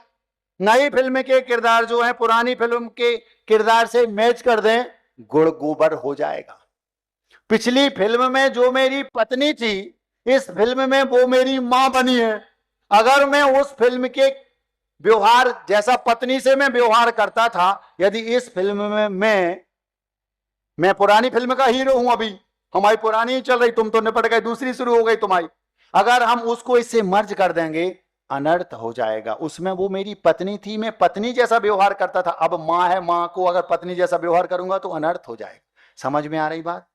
नई फिल्म के किरदार जो है पुरानी फिल्म के किरदार से मैच कर दें, गुड़ गोबर हो जाएगा। पिछली फिल्म में जो मेरी पत्नी थी, इस फिल्म में वो मेरी मां बनी है। अगर मैं उस फिल्म के व्यवहार जैसा पत्नी से मैं व्यवहार करता था, यदि इस फिल्म में मैं पुरानी फिल्म का हीरो हूं, अभी हमारी पुरानी ही चल रही, तुम तो निपट गए, दूसरी शुरू हो गई तुम्हारी, अगर हम उसको इससे मर्ज कर देंगे, अनर्थ हो जाएगा। उसमें वो मेरी पत्नी थी, मैं पत्नी जैसा व्यवहार करता था, अब मां है, मां को अगर पत्नी जैसा व्यवहार करूंगा तो अनर्थ हो जाएगा। समझ में आ रही बात?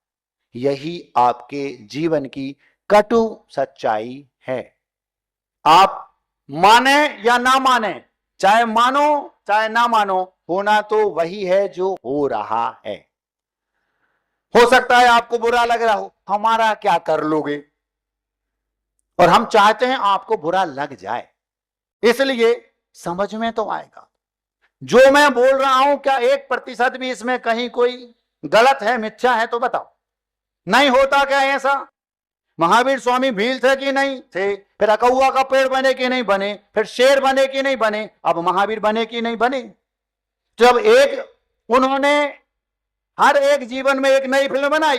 यही आपके जीवन की कटु सच्चाई है। आप माने या ना माने, चाहे मानो चाहे ना मानो, होना तो वही है जो हो रहा है। हो सकता है आपको बुरा लग रहा हो, हमारा क्या कर लोगे, और हम चाहते हैं आपको बुरा लग जाए, इसलिए समझ में तो आएगा। जो मैं बोल रहा हूं, क्या 1% भी इसमें कहीं कोई गलत है, मिथ्या है तो बताओ। नहीं होता क्या ऐसा? महावीर स्वामी भील थे कि नहीं थे? फिर अकौआ का पेड़ बने कि नहीं बने? फिर शेर बने कि नहीं बने? अब महावीर बने कि नहीं बने? जब एक उन्होंने हर एक जीवन में एक नई फिल्म बनाई।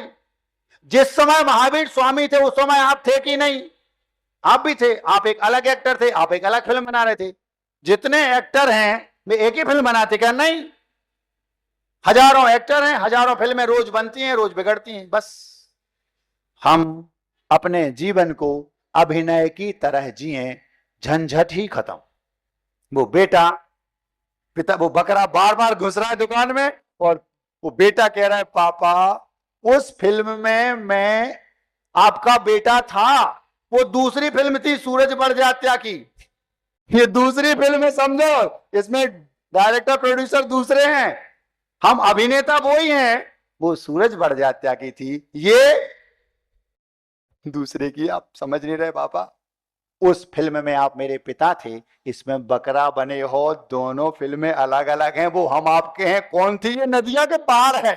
जिस समय महावीर स्वामी थे उस समय आप थे कि नहीं? आप भी थे, आप एक अलग एक्टर थे, आप एक अलग फिल्म बना रहे थे। जितने एक्टर हैं वे एक ही फिल्म बनाते क्या? नहीं, हजारों एक्टर हैं, हजारों फिल्में रोज बनती हैं, रोज बिगड़ती हैं। बस हम अपने जीवन को अभिनय की तरह जिए, झंझट ही खत्म। वो बेटा, पिता, वो बकरा बार बार घुस रहा है दुकान में और वो बेटा कह रहा है, पापा उस फिल्म में मैं आपका बेटा था। वो दूसरी फिल्म थी सूरज बड़जात्या की, ये दूसरी फिल्म है, समझो। इसमें डायरेक्टर प्रोड्यूसर दूसरे हैं, हम अभिनेता वो ही हैं। वो सूरज बड़जात्या की थी, ये दूसरे की। आप समझ नहीं रहे पापा? उस फिल्म में आप मेरे पिता थे, इसमें बकरा बने हो। दोनों फिल्में अलग अलग हैं, वो हम आपके हैं। कौन थी? ये नदिया के पार है।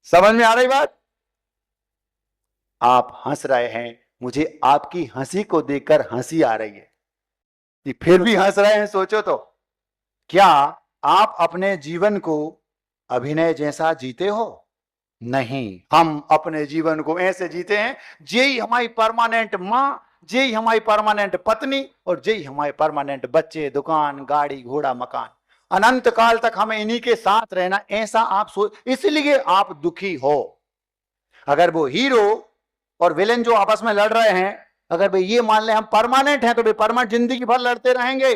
समझ में आ रही बात? आप हंस रहे हैं, मुझे आपकी हंसी को देखकर हंसी आ रही है, फिर भी हंस रहे हैं। सोचो तो, क्या आप अपने जीवन को अभिनय जैसा जीते हो? नहीं, हम अपने जीवन को ऐसे जीते हैं, यही हमारी परमानेंट मां, यही हमारी परमानेंट पत्नी, और यही हमारे परमानेंट बच्चे, दुकान, गाड़ी, घोड़ा, मकान। अनंत काल तक हमें इन्हीं के साथ रहना, ऐसा आप सोच, इसलिए आप दुखी हो। अगर वो हीरो और विलेन जो आपस में लड़ रहे हैं, अगर भाई ये मान ले हम परमानेंट हैं, तो भाई परमानेंट जिंदगी भर लड़ते रहेंगे।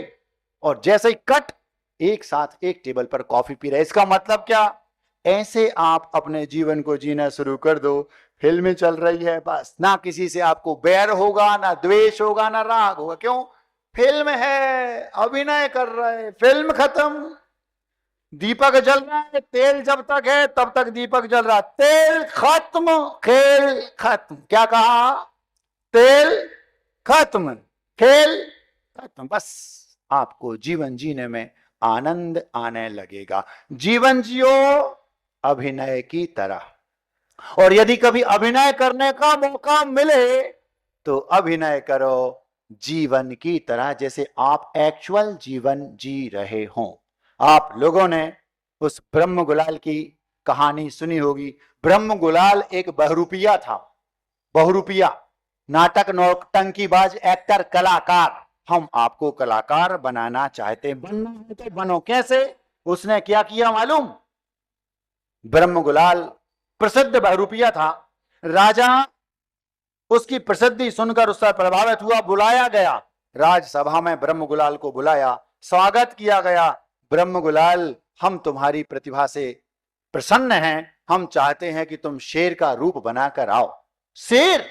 और जैसे ही कट, एक साथ एक टेबल पर कॉफी पी रहे। इसका मतलब क्या? ऐसे आप अपने जीवन को जीना शुरू कर दो। फिल्में चल रही है, बस ना किसी से आपको बैर होगा, ना द्वेष होगा, ना राग होगा। क्यों? फिल्म है, अभिनय कर रहे, फिल्म खत्म। दीपक जल रहा है, तेल जब तक है तब तक दीपक जल रहा, तेल खत्म, खेल खत्म। क्या कहा? तेल खत्म, खेल खत्म। बस आपको जीवन जीने में आनंद आने लगेगा। जीवन जियो अभिनय की तरह, और यदि कभी अभिनय करने का मौका मिले तो अभिनय करो जीवन की तरह, जैसे आप एक्चुअल जीवन जी रहे हों। आप लोगों ने उस ब्रह्म गुलाल की कहानी सुनी होगी। ब्रह्म गुलाल एक बहुरूपिया था। बहुरूपिया, नाटक नौटंकीबाज एक्टर कलाकार, हम आपको कलाकार बनाना चाहते, बनना है तो बनो। कैसे? उसने क्या किया मालूम? ब्रह्मगुलाल प्रसिद्ध बहरूपिया था। राजा उसकी प्रसिद्धि सुनकर उससे प्रभावित हुआ, बुलाया गया राजसभा में, ब्रह्मगुलाल को बुलाया, स्वागत किया गया। ब्रह्मगुलाल, हम तुम्हारी प्रतिभा से प्रसन्न हैं, हम चाहते हैं कि तुम शेर का रूप बनाकर आओ। शेर?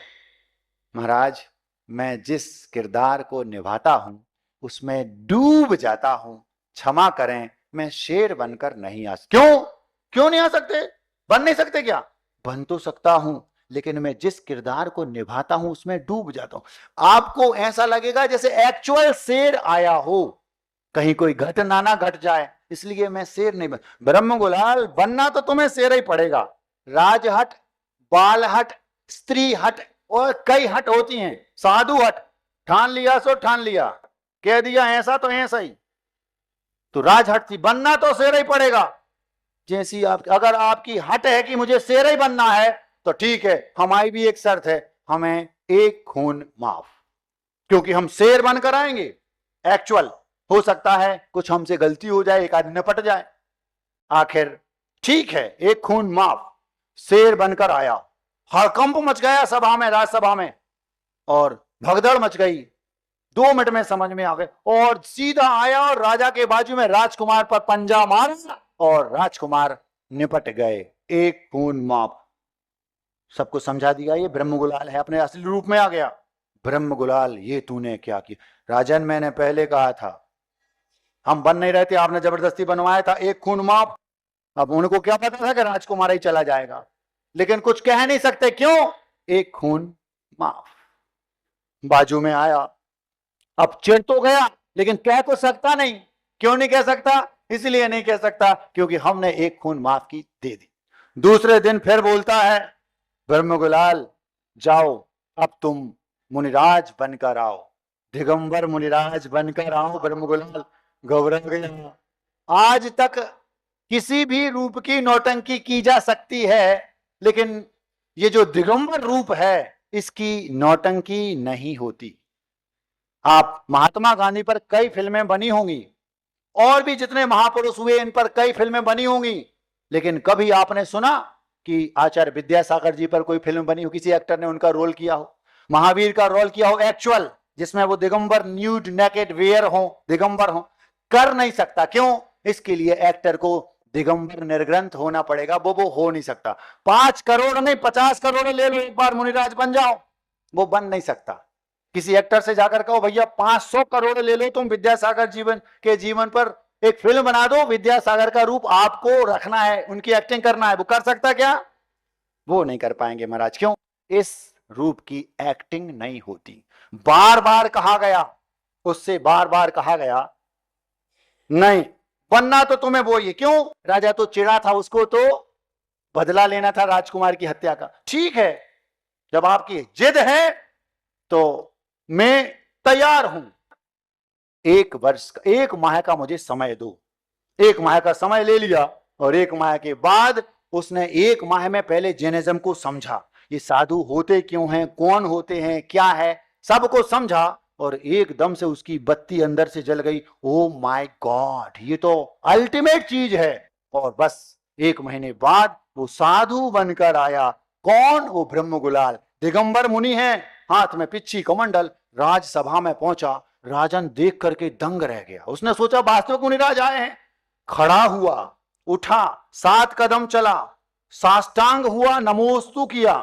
महाराज, मैं जिस किरदार को निभाता हूं उसमें डूब जाता हूं, क्षमा करें, मैं शेर बनकर नहीं आ सकता। क्यों नहीं आ सकते? बन नहीं सकते क्या? बन तो सकता हूं, लेकिन मैं जिस किरदार को निभाता हूं उसमें डूब जाता हूं। आपको ऐसा लगेगा जैसे एक्चुअल शेर आया हो, कहीं कोई घटना ना घट जाए, इसलिए मैं शेर नहीं बन। ब्रह्मगुलाल, बनना तो तुम्हें शेर ही पड़ेगा। राजहट, बाल हट, स्त्री हट और कई हट होती हैं, साधु हट। ठान लिया सो ठान लिया, कह दिया ऐसा तो ऐसा ही। तो राजहट थी, बनना तो शेर ही पड़ेगा। जैसी आप, अगर आपकी हट है कि मुझे शेर ही बनना है तो ठीक है, हमारी भी एक शर्त है, हमें एक खून माफ, क्योंकि हम शेर बनकर आएंगे। एक्चुअल हो सकता है कुछ हमसे गलती हो जाए, एक आदमी निपट जाए, आखिर ठीक है, एक खून माफ। शेर बनकर आया, हड़कंप मच गया सभा में, राजसभा में, और भगदड़ मच गई। 2 मिनट में समझ में आ गए, और सीधा आया और राजा के बाजू में राजकुमार पर पंजा मारा और राजकुमार निपट गए। एक खून माफ। सबको समझा दिया ये ब्रह्मगुलाल है, अपने असली रूप में आ गया। ब्रह्मगुलाल, ये तूने क्या किया? राजन, मैंने पहले कहा था, हम बन नहीं रहे थे, आपने जबरदस्ती बनवाया था, एक खून माफ। अब उनको क्या पता था कि राजकुमार ही चला जाएगा, लेकिन कुछ कह नहीं सकते, क्यों? एक खून माफ। बाजू में आया, अब चिढ़ तो गया, लेकिन कह तो सकता नहीं। क्यों नहीं कह सकता? इसलिए नहीं कह सकता क्योंकि हमने एक खून माफ की दे दी। दूसरे दिन फिर बोलता है, ब्रह्मगुलाल, जाओ, अब तुम मुनिराज बनकर आओ, दिगंबर मुनिराज बनकर आओ। ब्रह्मगुलाल घबरा गया। आज तक किसी भी रूप की नौटंकी की जा सकती है, लेकिन ये जो दिगंबर रूप है इसकी नौटंकी नहीं होती। आप महात्मा गांधी पर कई फिल्में बनी होंगी, और भी जितने महापुरुष हुए इन पर कई फिल्में बनी होंगी, लेकिन कभी आपने सुना कि आचार्य विद्यासागर जी पर कोई फिल्म बनी हो, किसी एक्टर ने उनका रोल किया हो, महावीर का रोल किया हो एक्चुअल, जिसमें वो दिगंबर, न्यूड, नेकेड, वेयर हो, दिगंबर हो? कर नहीं सकता। क्यों? इसके लिए एक्टर को दिगंबर निर्ग्रंथ होना पड़ेगा, वो हो नहीं सकता। 5 करोड़ नहीं 50 करोड़ ले लो, एक बार मुनिराज बन जाओ, वो बन नहीं सकता। किसी एक्टर से जाकर कहो, भैया 500 करोड़ ले लो तुम, विद्यासागर जीवन पर एक फिल्म बना दो, विद्यासागर का रूप आपको रखना है, उनकी एक्टिंग करना है, वो कर सकता क्या? वो नहीं कर पाएंगे महाराज। क्यों? इस रूप की एक्टिंग नहीं होती। बार बार कहा गया, उससे बार बार कहा गया, नहीं बनना तो तुम्हें वो ही। क्यों? राजा तो चिढ़ा था, उसको तो बदला लेना था राजकुमार की हत्या का। ठीक है, जब आपकी जिद है तो मैं तैयार हूं। 1 माह का मुझे समय दो। 1 माह का समय ले लिया, और 1 माह के बाद उसने 1 माह में पहले जैनिज्म को समझा, ये साधु होते क्यों हैं, कौन होते हैं, क्या है, सबको समझा, और एकदम से उसकी बत्ती अंदर से जल गई। ओ माय गॉड, ये तो अल्टीमेट चीज है। और बस 1 महीने बाद वो साधु बनकर आया। कौन? वो ब्रह्मगुलाल, दिगंबर मुनि है, हाथ में पिच्छी कमंडल। राजसभा में पहुंचा, राजन देख करके दंग रह गया। उसने सोचा वास्तविक मुनिराज आए हैं। खड़ा हुआ, उठा, 7 कदम चला, साष्टांग हुआ, नमोस्तु किया।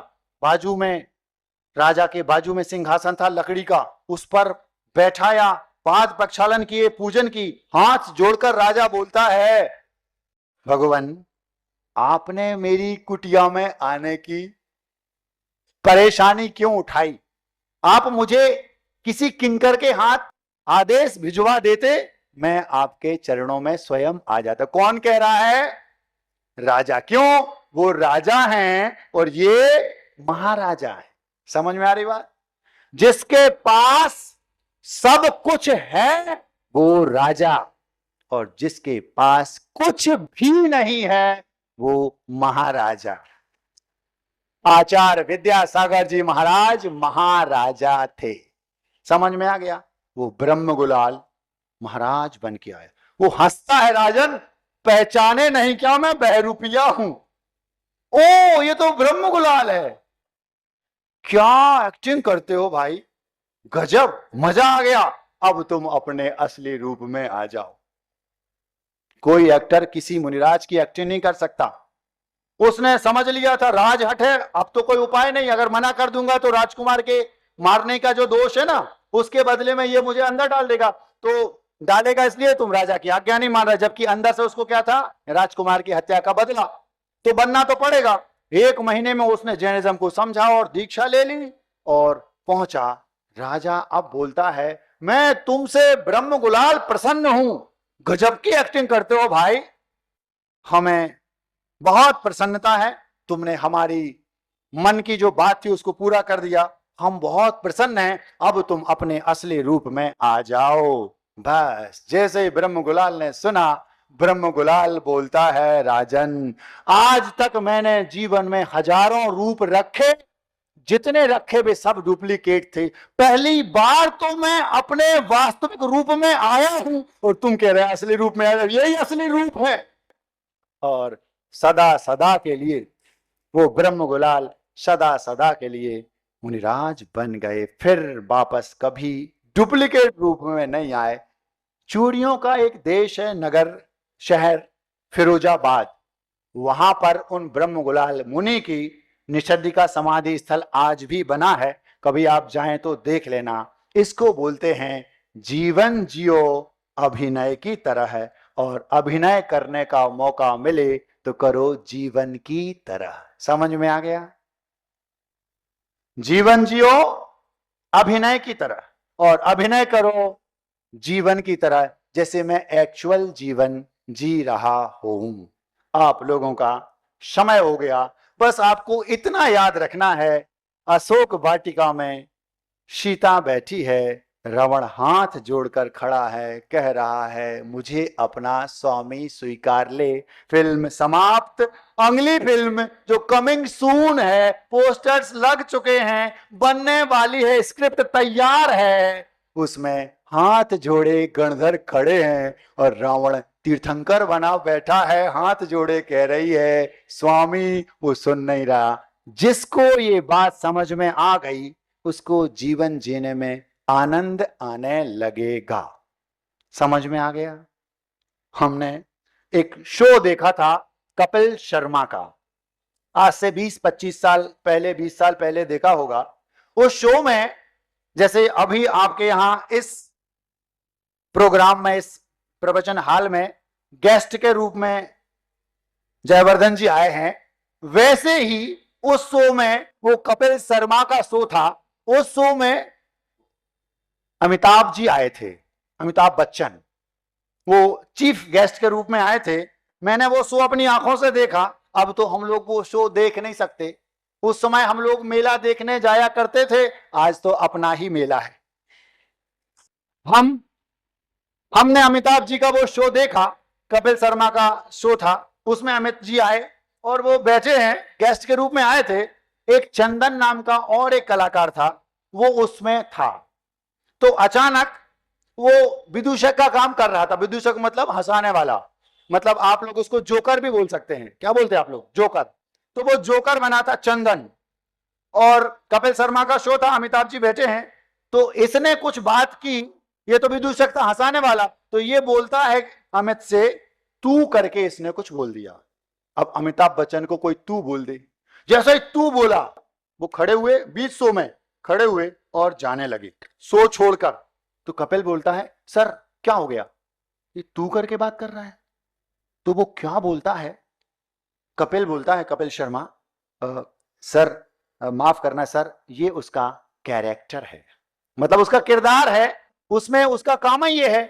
बाजू में, राजा के बाजू में सिंहासन था लकड़ी का, उस पर बैठाया, पाद प्रक्षालन किए, पूजन की। हाथ जोड़कर राजा बोलता है, भगवान, आपने मेरी कुटिया में आने की परेशानी क्यों उठाई? आप मुझे किसी किंकर के हाथ आदेश भिजवा देते, मैं आपके चरणों में स्वयं आ जाता। कौन कह रहा है? राजा। क्यों? वो राजा हैं और ये महाराजा है। समझ में आ रही बात? जिसके पास सब कुछ है वो राजा, और जिसके पास कुछ भी नहीं है वो महाराजा। आचार्य विद्यासागर जी महाराज महाराजा थे। समझ में आ गया? वो ब्रह्म गुलाल महाराज बन के आया। वो हंसता है, राजन पहचाने नहीं क्या मैं बहरूपिया हूं? ओ ये तो ब्रह्म गुलाल है। क्या एक्टिंग करते हो भाई, गजब, मजा आ गया। अब तुम अपने असली रूप में आ जाओ। कोई एक्टर किसी मुनिराज की एक्टिंग नहीं कर सकता। उसने समझ लिया था राजहट है, अब तो कोई उपाय नहीं, अगर मना कर दूंगा तो राजकुमार के मारने का जो दोष है ना, उसके बदले में ये मुझे अंदर डाल देगा। तो डालेगा इसलिए तुम राजा की आज्ञा नहीं मान रहे, जबकि अंदर से उसको क्या था, राजकुमार की हत्या का बदला तो बनना तो पड़ेगा। 1 महीने में उसने जैनिज्म को समझा और दीक्षा ले ली और पहुंचा। राजा अब बोलता है, मैं तुमसे ब्रह्म गुलाल प्रसन्न हूं। गजब की एक्टिंग करते हो भाई, हमें बहुत प्रसन्नता है, तुमने हमारी मन की जो बात थी उसको पूरा कर दिया, हम बहुत प्रसन्न हैं, अब तुम अपने असली रूप में आ जाओ। बस जैसे ही ब्रह्म गुलाल ने सुना, ब्रह्म गुलाल बोलता है, राजन आज तक मैंने जीवन में हजारों रूप रखे, जितने रखे वे सब डुप्लीकेट थे, पहली बार तो मैं अपने वास्तविक रूप में आया हूं और तुम कह रहे हैं असली रूप में आया। यही असली रूप है। और सदा सदा के लिए वो ब्रह्म गुलाल सदा सदा के लिए मुनिराज बन गए, फिर वापस कभी डुप्लीकेट रूप में नहीं आए। चूड़ियों का एक देश है, नगर शहर फिरोजाबाद, वहां पर उन ब्रह्म गुलाल मुनि की निषद्दिका समाधि स्थल आज भी बना है, कभी आप जाएं तो देख लेना। इसको बोलते हैं जीवन जियो अभिनय की तरह है, और अभिनय करने का मौका मिले तो करो जीवन की तरह। समझ में आ गया? जीवन जियो अभिनय की तरह, और अभिनय करो जीवन की तरह, जैसे मैं एक्चुअल जीवन जी रहा हूं। आप लोगों का समय हो गया, बस आपको इतना याद रखना है, अशोक वाटिका में सीता बैठी है, रावण हाथ जोड़कर खड़ा है, कह रहा है मुझे अपना स्वामी स्वीकार ले। फिल्म समाप्त। अगली फिल्म जो कमिंग सून है, पोस्टर्स लग चुके हैं, बनने वाली है, स्क्रिप्ट तैयार है, उसमें हाथ जोड़े गणधर खड़े हैं और रावण तीर्थंकर बना बैठा है, हाथ जोड़े कह रही है स्वामी, वो सुन नहीं रहा। जिसको ये बात समझ में आ गई उसको जीवन जीने में आनंद आने लगेगा। समझ में आ गया? हमने एक शो देखा था कपिल शर्मा का, आज से 20-25 साल पहले, 20 साल पहले देखा होगा। उस शो में जैसे अभी आपके यहां इस प्रोग्राम में, इस प्रवचन हाल में गेस्ट के रूप में जयवर्धन जी आए हैं, वैसे ही उस शो में, वो कपिल शर्मा का शो था, उस शो में अमिताभ जी आए थे, अमिताभ बच्चन, वो चीफ गेस्ट के रूप में आए थे। मैंने वो शो अपनी आंखों से देखा। अब तो हम लोग वो शो देख नहीं सकते, उस समय हम लोग मेला देखने जाया करते थे, आज तो अपना ही मेला है। हमने अमिताभ जी का वो शो देखा, कपिल शर्मा का शो था, उसमें अमित जी आए और वो बैठे हैं, गेस्ट के रूप में आए थे। एक चंदन नाम का और एक कलाकार था, वो उसमें था। तो अचानक वो विदूषक का काम कर रहा था। विदूषक मतलब हंसाने वाला, मतलब आप लोग उसको जोकर भी बोल सकते हैं। क्या बोलते हैं आप लोग? जोकर। तो वो जोकर बना था चंदन, और कपिल शर्मा का शो था, अमिताभ जी बैठे हैं। तो इसने कुछ बात की, ये तो विदूषक था हंसाने वाला, तो ये बोलता है अमित से तू करके, इसने कुछ बोल दिया। अब अमिताभ बच्चन को कोई तू बोल दे, जैसे ही तू बोला वो खड़े हुए, बीच शो में खड़े हुए और जाने लगे शो छोड़कर। तो कपिल बोलता है सर क्या हो गया, ये तू करके बात कर रहा है? तो वो क्या बोलता है, कपिल बोलता है, कपिल शर्मा, सर माफ करना सर, ये उसका कैरेक्टर है, मतलब उसका किरदार है, उसमें उसका काम ही ये है,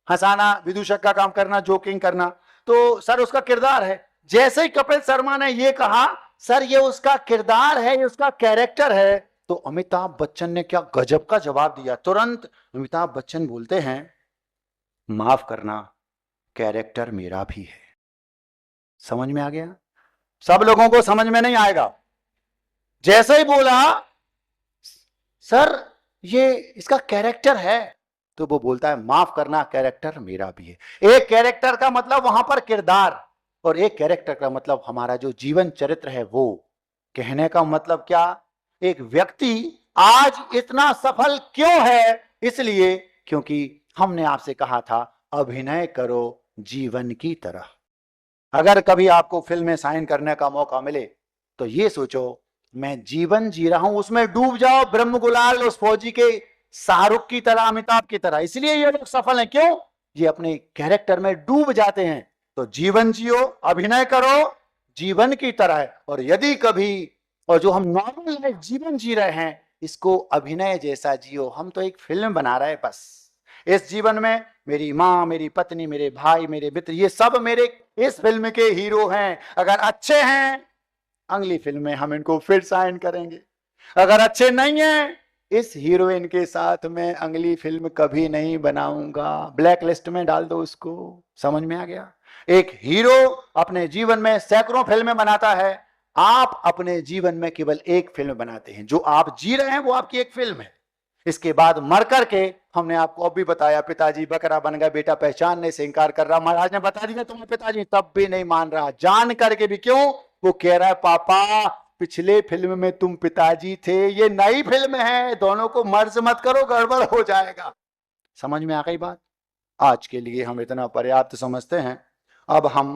हंसाना, विदूषक का काम करना, जोकिंग करना, तो सर उसका किरदार है। जैसे ही कपिल शर्मा ने ये कहा सर ये उसका किरदार है, ये उसका कैरेक्टर है, तो अमिताभ बच्चन ने क्या गजब का जवाब दिया। तुरंत अमिताभ बच्चन बोलते हैं माफ करना, कैरेक्टर मेरा भी है। समझ में आ गया? सब लोगों को समझ में नहीं आएगा, जैसे ही बोला सर ये इसका कैरेक्टर है, तो वो बोलता है माफ करना कैरेक्टर मेरा भी है। एक कैरेक्टर का मतलब वहां पर किरदार, और एक कैरेक्टर का मतलब हमारा जो जीवन चरित्र है वो। कहने का मतलब क्या, एक व्यक्ति आज इतना सफल क्यों है, इसलिए क्योंकि हमने आपसे कहा था अभिनय करो जीवन की तरह। अगर कभी आपको फिल्म में साइन करने का मौका मिले तो ये सोचो मैं जीवन जी रहा हूं, उसमें डूब जाओ, ब्रह्म गुलाल उस फौजी के, शाहरुख की तरह, अमिताभ की तरह। इसलिए ये लोग सफल हैं, क्यों, ये अपने कैरेक्टर में डूब जाते हैं। तो जीवन जियो, अभिनय करो जीवन की तरह। और यदि कभी, और जो हम नॉर्मल लाइफ जीवन जी रहे हैं इसको अभिनय जैसा जियो। हम तो एक फिल्म बना रहे हैं बस। इस जीवन में मेरी माँ, मेरी पत्नी, मेरे भाई, मेरे मित्र, ये सब मेरे इस फिल्म के हीरो हैं। अगर अच्छे हैं अगली फिल्म में हम इनको फिर साइन करेंगे, अगर अच्छे नहीं हैं इस हीरोइन के साथ में अगली फिल्म कभी नहीं बनाऊंगा, ब्लैक लिस्ट में डाल दो उसको। समझ में आ गया। एक हीरो अपने जीवन में सैकड़ों फिल्में बनाता है, आप अपने जीवन में केवल एक फिल्म बनाते हैं। जो आप जी रहे हैं वो आपकी एक फिल्म है। इसके बाद मर करके, हमने आपको अब भी बताया, पिताजी बकरा बन गए, बेटा पहचानने से इंकार कर रहा। महाराज ने बता दिया तुम्हारे पिताजी, तब भी नहीं मान रहा, जान करके भी। क्यों, वो कह रहा है पापा पिछले फिल्म में तुम पिताजी थे, ये नई फिल्म है, दोनों को मर्ज मत करो, गड़बड़ हो जाएगा। समझ में आ गई बात। आज के लिए हम इतना पर्याप्त समझते हैं। अब हम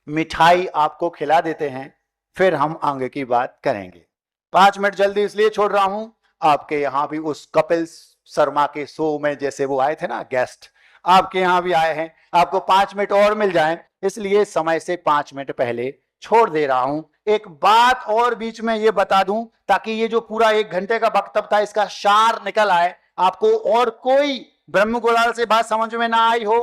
मिठाई आपको खिला देते हैं, फिर हम आगे की बात करेंगे। 5 मिनट जल्दी इसलिए छोड़ रहा हूं, आपके यहां भी उस कपिल शर्मा के शो में जैसे वो आए थे ना गेस्ट, आपके यहां भी आए हैं। आपको 5 मिनट और मिल जाए, इसलिए समय से 5 मिनट पहले छोड़ दे रहा हूं। एक बात और बीच में ये बता दूं, ताकि ये जो पूरा 1 घंटे का वक्तव्य था इसका सार निकल आए, आपको और कोई ब्रह्म गुलाल से बात समझ में ना आई हो।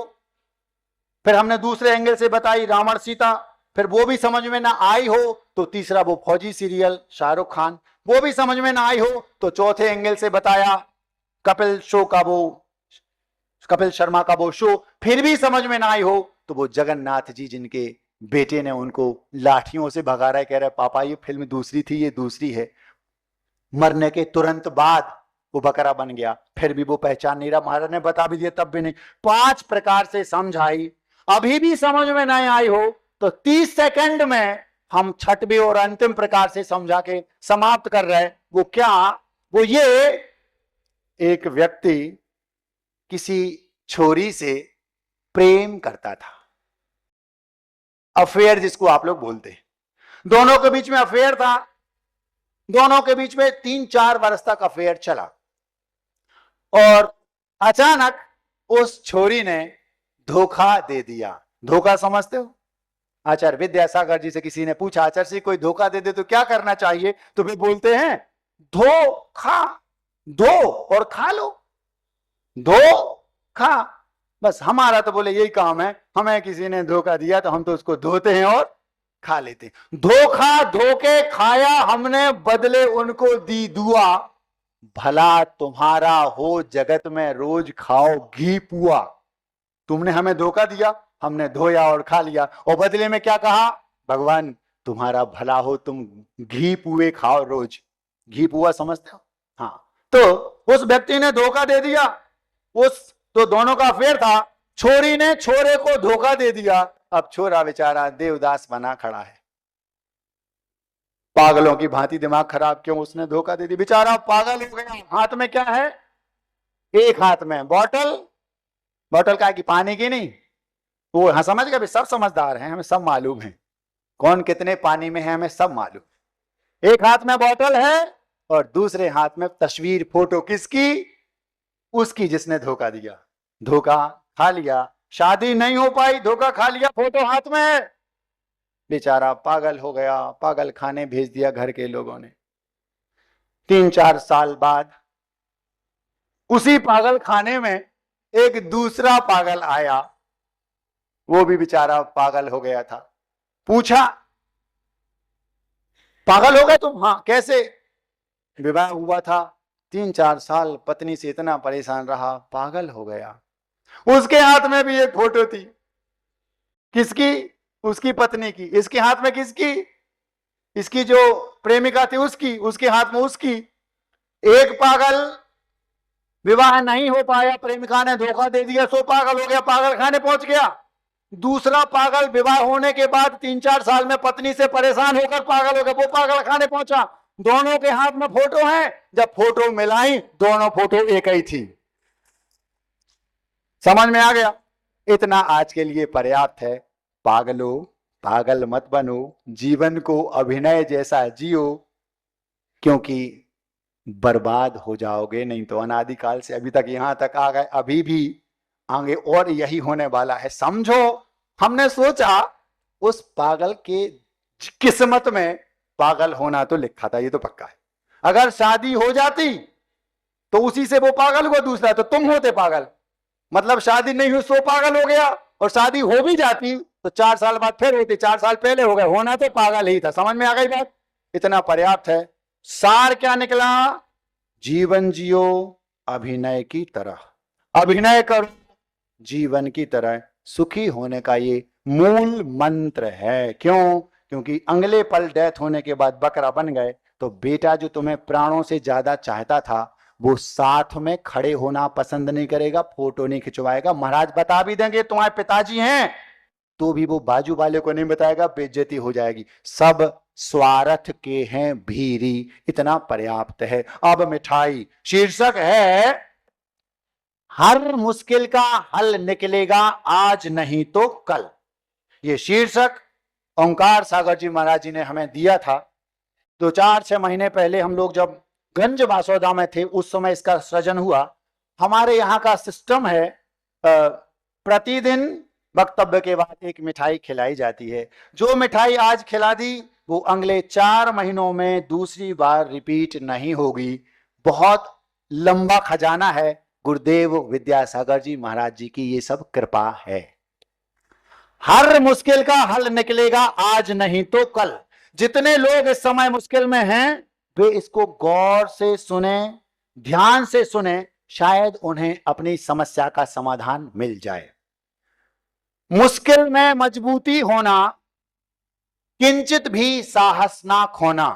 फिर हमने दूसरे एंगल से बताई रावण सीता, फिर वो भी समझ में ना आई हो तो तीसरा वो फौजी सीरियल शाहरुख खान, वो भी समझ में ना आई हो तो चौथे एंगल से बताया कपिल शो का वो, कपिल शर्मा का वो शो, फिर भी समझ में ना आई हो तो वो जगन्नाथ जी जिनके बेटे ने उनको लाठियों से भगा रहा है, कह रहा है पापा ये फिल्म दूसरी थी, ये दूसरी है। मरने के तुरंत बाद वो बकरा बन गया, फिर भी वो पहचान नहीं रहा। महाराज ने बता भी दिया तब भी नहीं। 5 प्रकार से समझाई, अभी भी समझ में नहीं आई हो तो 30 सेकंड में हम छठवें और अंतिम प्रकार से समझा के समाप्त कर रहे हैं। वो क्या, वो ये, एक व्यक्ति किसी छोरी से प्रेम करता था, अफेयर जिसको आप लोग बोलते हैं। दोनों के बीच में अफेयर था, दोनों के बीच में 3-4 वर्ष तक अफेयर चला, और अचानक उस छोरी ने धोखा दे दिया। धोखा समझते हो, आचार्य विद्यासागर जी से किसी ने पूछा आचार्य जी कोई धोखा दे दे तो क्या करना चाहिए, तो वे बोलते हैं धोखा, दो और खा लो, धो खा। बस हमारा तो बोले यही काम है, हमें किसी ने धोखा दिया तो हम तो उसको धोते हैं और खा लेते हैं। धोखा धोके खाया हमने, बदले उनको दी दुआ, भला तुम्हारा हो जगत में रोज खाओ घी पुआ। तुमने हमें धोखा दिया, हमने धोया और खा लिया, और बदले में क्या कहा, भगवान तुम्हारा भला हो तुम घी पुए खाओ रोज। घी पुआ समझते हो, हाँ। तो उस व्यक्ति ने धोखा दे दिया, उस तो दोनों का अफेयर था, छोरी ने छोरे को धोखा दे दिया। अब छोरा बेचारा देवदास बना खड़ा है, पागलों की भांति दिमाग खराब, क्यों उसने धोखा दे दिया, बेचारा पागल हो गया। हाथ में क्या है, एक हाथ में बॉटल, बॉटल का की पानी की नहीं, वो हाँ समझ गए, सब समझदार हैं, हमें सब मालूम है कौन कितने पानी में है, हमें सब मालूम। एक हाथ में बॉटल है और दूसरे हाथ में तस्वीर, फोटो, किसकी, उसकी जिसने धोखा दिया। धोखा खा लिया, शादी नहीं हो पाई, धोखा खा लिया, फोटो हाथ में है, बेचारा पागल हो गया, पागल खाने भेज दिया घर के लोगों ने। 3-4 साल बाद उसी पागल खाने में एक दूसरा पागल आया, वो भी बेचारा पागल हो गया था। पूछा पागल हो गए तुम, हाँ कैसे, विवाह हुआ था, 3-4 साल पत्नी से इतना परेशान रहा, पागल हो गया। उसके हाथ में भी एक फोटो थी, किसकी, उसकी पत्नी की, इसके हाथ में किसकी, इसकी जो प्रेमिका थी उसकी, उसके हाथ में उसकी। एक पागल विवाह नहीं हो पाया, प्रेमिका ने धोखा दे दिया, सो पागल हो गया, पागल खाने पहुंच गया। दूसरा पागल विवाह होने के बाद 3-4 साल में पत्नी से परेशान होकर पागल हो गया, वो पागल खाने पहुंचा। दोनों के हाथ में फोटो है, जब फोटो मिलाई दोनों फोटो एक ही थी। समझ में आ गया? इतना आज के लिए पर्याप्त है। पागलों, पागल मत बनो, जीवन को अभिनय जैसा जियो, क्योंकि बर्बाद हो जाओगे नहीं तो। अनादिकाल से अभी तक यहां तक आ गए, अभी भी आगे और यही होने वाला है। समझो, हमने सोचा उस पागल के किस्मत में पागल होना तो लिखा था, ये तो पक्का है। अगर शादी हो जाती तो उसी से वो पागल हुआ दूसरा, तो तुम होते पागल। मतलब शादी नहीं हुई सो पागल हो गया, और शादी हो भी जाती तो 4 साल बाद फिर होती, 4 साल पहले हो गए, होना तो पागल ही था। समझ में आ गई बात? इतना पर्याप्त है। सार क्या निकला? जीवन जियो अभिनय की तरह, अभिनय करो जीवन की तरह। सुखी होने का ये मूल मंत्र है। क्यों? क्योंकि अगले पल डेथ होने के बाद बकरा बन गए तो बेटा जो तुम्हें प्राणों से ज्यादा चाहता था वो साथ में खड़े होना पसंद नहीं करेगा, फोटो नहीं खिंचवाएगा। महाराज बता भी देंगे तुम्हारे पिताजी हैं तो भी वो बाजू वाले को नहीं बताएगा, बेइज्जती हो जाएगी। सब स्वार्थ के हैं भीरी। इतना पर्याप्त है। अब मिठाई शीर्षक है हर मुश्किल का हल निकलेगा आज नहीं तो कल। ये शीर्षक ओंकार सागर जी महाराज जी ने हमें दिया था। 2-4-6 महीने पहले हम लोग जब गंज बासौदा में थे उस समय इसका सृजन हुआ। हमारे यहाँ का सिस्टम है, प्रतिदिन वक्तव्य के बाद एक मिठाई खिलाई जाती है। जो मिठाई आज खिला दी वो अगले 4 महीनों में दूसरी बार रिपीट नहीं होगी। बहुत लंबा खजाना है। गुरुदेव विद्यासागर जी महाराज जी की ये सब कृपा है। हर मुश्किल का हल निकलेगा आज नहीं तो कल। जितने लोग इस समय मुश्किल में हैं वे इसको गौर से सुने, ध्यान से सुने, शायद उन्हें अपनी समस्या का समाधान मिल जाए। मुश्किल में मजबूती होना, किंचित भी साहस ना खोना,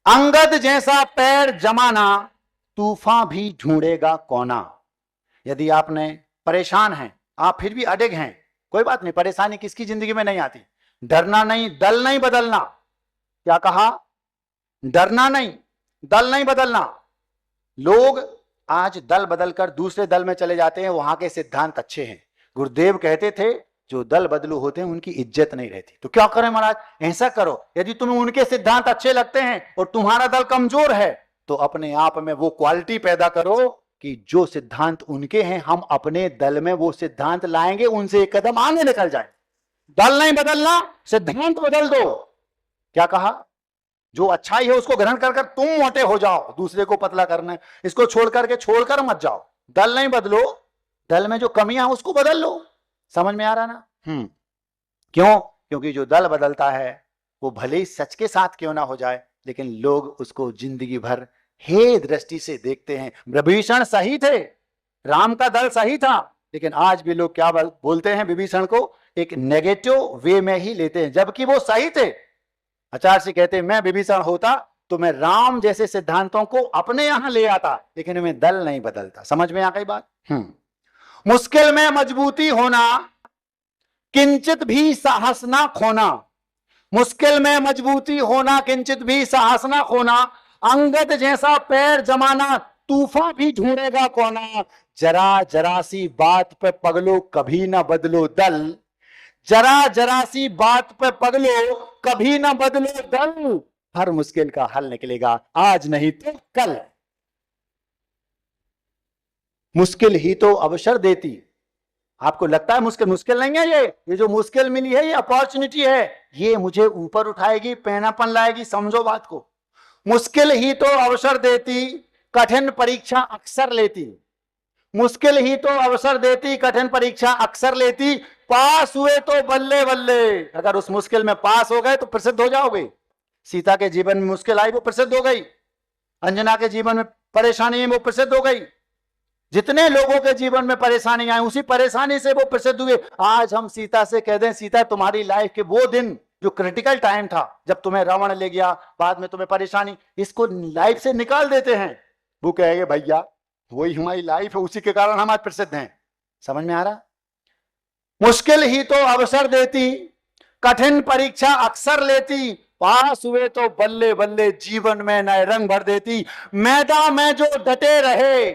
अंगद जैसा पैर जमाना, तूफान भी ढूंढेगा कोना। यदि आपने परेशान हैं, आप फिर भी अडिग हैं, कोई बात नहीं, परेशानी किसकी जिंदगी में नहीं आती। डरना नहीं, दल नहीं बदलना। क्या कहा? डरना नहीं, दल नहीं बदलना। लोग आज दल बदलकर दूसरे दल में चले जाते हैं, वहां के सिद्धांत अच्छे हैं। गुरुदेव कहते थे जो दल बदलू होते हैं उनकी इज्जत नहीं रहती। तो क्या करें महाराज? ऐसा करो, यदि तुम्हें उनके सिद्धांत अच्छे लगते हैं और तुम्हारा दल कमजोर है तो अपने आप में वो क्वालिटी पैदा करो कि जो सिद्धांत उनके हैं हम अपने दल में वो सिद्धांत लाएंगे, उनसे एक कदम आगे निकल जाए। दल नहीं बदलना, सिद्धांत बदल दो। क्या कहा? जो अच्छाई है उसको ग्रहण कर तुम मोटे हो जाओ, दूसरे को पतला करना है, इसको छोड़कर मत जाओ। दल नहीं बदलो, दल में जो कमियां उसको बदल लो। समझ में आ रहा ना? क्यों? क्योंकि जो दल बदलता है वो भले ही सच के साथ क्यों ना हो जाए, लेकिन लोग उसको जिंदगी भर हे दृष्टि से देखते हैं। विभीषण सही थे, राम का दल सही था, लेकिन आज भी लोग क्या बोलते हैं? विभीषण को एक नेगेटिव वे में ही लेते हैं, जबकि वो सही थे। आचार्य से कहते हैं मैं विभीषण होता तो मैं राम जैसे सिद्धांतों को अपने यहां ले आता, लेकिन मैं दल नहीं बदलता। समझ में आ गई बात? मुश्किल में मजबूती होना, किंचित भी साहस ना खोना। मुश्किल में मजबूती होना, किंचित भी साहस ना खोना, अंगद जैसा पैर जमाना, तूफान भी ढूंढेगा कोना। जरा जरा सी बात पे पगलो कभी ना बदलो दल, जरा जरा सी बात पे पगलो कभी ना बदलो दल। हर मुश्किल का हल निकलेगा आज नहीं तो कल। मुश्किल ही तो अवसर देती। आपको लगता है मुश्किल नहीं है ये जो मुश्किल मिली है ये अपॉर्चुनिटी है, ये मुझे ऊपर उठाएगी, पैनापन लाएगी। समझो बात को। मुश्किल ही तो अवसर देती, कठिन परीक्षा अक्सर लेती। मुश्किल ही तो अवसर देती, कठिन परीक्षा अक्सर लेती। पास हुए तो बल्ले बल्ले, अगर उस मुश्किल में पास हो गए तो प्रसिद्ध हो जाओगे। सीता के जीवन में मुश्किल आई, वो प्रसिद्ध हो गई। अंजना के जीवन में परेशानी है, वो प्रसिद्ध हो गई। जितने लोगों के जीवन में परेशानी आई, उसी परेशानी से वो प्रसिद्ध हुए। आज हम सीता से कह दें सीता तुम्हारी लाइफ के वो दिन जो क्रिटिकल टाइम था, जब तुम्हें रावण ले गया, बाद में तुम्हें परेशानी, इसको लाइफ से निकाल देते हैं। वो कहेंगे भैया वही हमारी लाइफ है, उसी के कारण हम आज प्रसिद्ध हैं। समझ में आ रहा? मुश्किल ही तो अवसर देती, कठिन परीक्षा अक्सर लेती, पास हुए तो बल्ले बल्ले जीवन में नए रंग भर देती। मैदान में जो डटे रहे,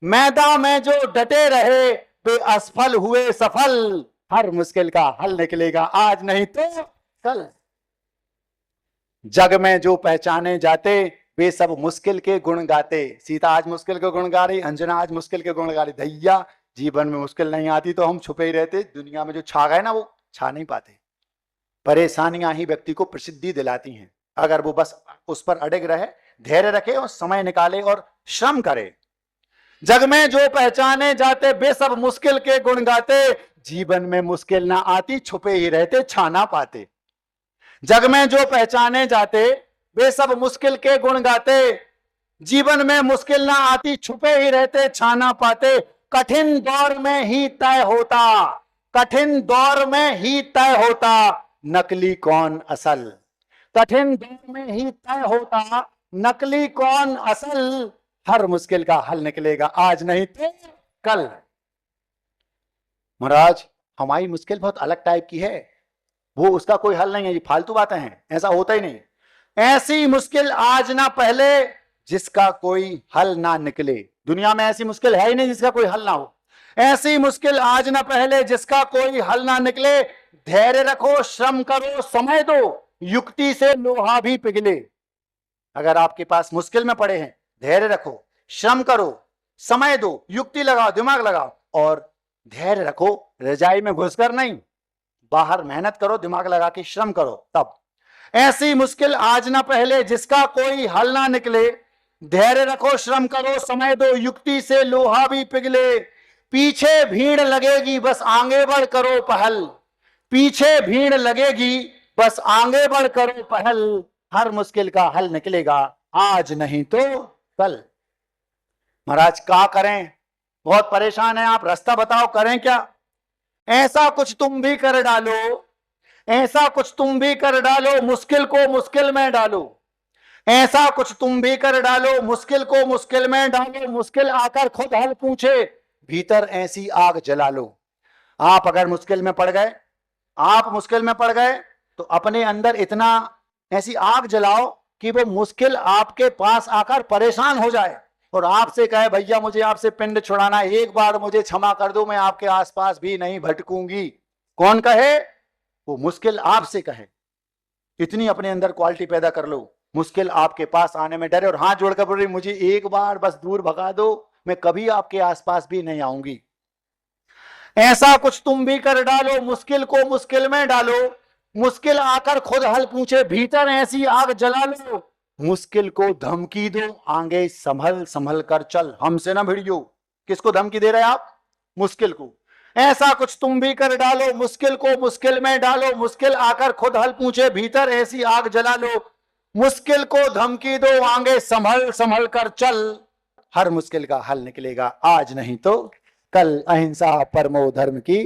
मैदान में जो डटे रहे, वे असफल हुए सफल। हर मुश्किल का हल निकलेगा आज नहीं तो कल। जग में जो पहचाने जाते, वे सब मुश्किल के गुण गाते। सीता आज मुश्किल के गुण गा रही, अंजना आज मुश्किल के गुण गा रही। भैया जीवन में मुश्किल नहीं आती तो हम छुपे ही रहते, दुनिया में जो छा गए ना वो छा नहीं पाते। परेशानियां ही व्यक्ति को प्रसिद्धि दिलाती हैं, अगर वो बस उस पर अड़िग रहे, धैर्य रखे और समय निकाले और श्रम करे। जग में जो पहचाने जाते, वे सब मुश्किल के गुण गाते। जीवन में मुश्किल ना आती, छुपे ही रहते, छा ना पाते। जग में जो पहचाने जाते, वे सब मुश्किल के गुण गाते। जीवन में मुश्किल ना आती, छुपे ही रहते, छा ना पाते। कठिन दौर में ही तय होता, कठिन दौर में ही तय होता, नकली कौन असल। कठिन दौर में ही तय होता, नकली कौन असल। हर मुश्किल का हल निकलेगा आज नहीं तो कल। महाराज हमारी मुश्किल बहुत अलग टाइप की है, वो उसका कोई हल नहीं है, ये फालतू बातें हैं, ऐसा होता ही नहीं। ऐसी मुश्किल आज ना पहले, जिसका कोई हल ना निकले। दुनिया में ऐसी मुश्किल है ही नहीं जिसका कोई हल ना हो। ऐसी मुश्किल आज ना पहले, जिसका कोई हल ना निकले। धैर्य रखो, श्रम करो, समय दो, युक्ति से लोहा भी पिघले। अगर आपके पास मुश्किल में पड़े हैं, धैर्य रखो, श्रम करो, समय दो, युक्ति लगाओ, दिमाग लगाओ और धैर्य रखो। रजाई में घुसकर नहीं, बाहर मेहनत करो, दिमाग लगा के श्रम करो तब। ऐसी मुश्किल आज ना पहले, जिसका कोई हल ना निकले। धैर्य रखो, श्रम करो, समय दो, युक्ति से लोहा भी पिघले। पीछे भीड़ लगेगी, बस आगे बढ़ करो पहल। पीछे भीड़ लगेगी, बस आगे बढ़ करो पहल। हर मुश्किल का हल निकलेगा आज नहीं तो कल। महाराज क्या करें, बहुत परेशान हैं आप, रास्ता बताओ, करें क्या? ऐसा कुछ तुम भी कर डालो, ऐसा कुछ तुम भी कर डालो, मुश्किल को मुश्किल में डालो। ऐसा कुछ तुम भी कर डालो, मुश्किल को मुश्किल में डालो। मुश्किल आकर खुद हल पूछे, भीतर ऐसी आग जला लो। आप अगर मुश्किल में पड़ गए, आप मुश्किल में पड़ गए तो अपने अंदर इतना ऐसी आग जलाओ कि वो मुश्किल आपके पास आकर परेशान हो जाए और आपसे कहे भैया मुझे आपसे पिंड छुड़ाना, एक बार मुझे क्षमा कर दो, मैं आपके आसपास भी नहीं भटकूंगी। कौन कहे? वो मुश्किल आपसे कहे। इतनी अपने अंदर क्वालिटी पैदा कर लो, मुश्किल आपके पास आने में डरे और हाथ जोड़कर बोल रही मुझे एक बार बस दूर भगा दो, मैं कभी आपके आसपास भी नहीं आऊंगी। ऐसा कुछ तुम भी कर डालो, मुश्किल को मुश्किल में डालो। मुश्किल आकर खुद हल पूछे, भीतर ऐसी आग जला लो। मुश्किल को धमकी दो, आगे संभल संभल कर चल, हमसे ना भिड़ियो। किसको धमकी दे रहे आप? मुश्किल को। ऐसा कुछ तुम भी कर डालो, मुश्किल को मुश्किल में डालो। मुश्किल आकर खुद हल पूछे, भीतर ऐसी आग जला लो। मुश्किल को धमकी दो, आगे संभल संभल कर चल। हर मुश्किल का हल निकलेगा आज नहीं तो कल। अहिंसा परमो धर्म की